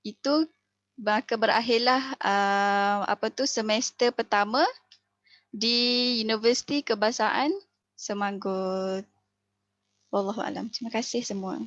itu maka berakhirlah semester pertama di Universiti Kebangsaan Semanggut. Wallahualam. Terima kasih semua.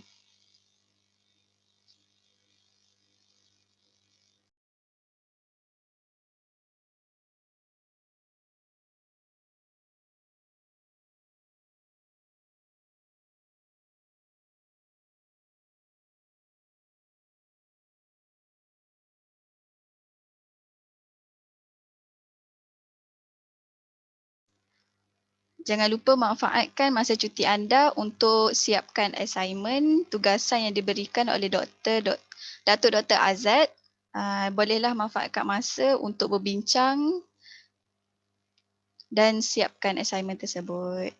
Jangan lupa manfaatkan masa cuti anda untuk siapkan assignment, tugasan yang diberikan oleh Datuk Dr. Azad. Bolehlah manfaatkan masa untuk berbincang dan siapkan assignment tersebut.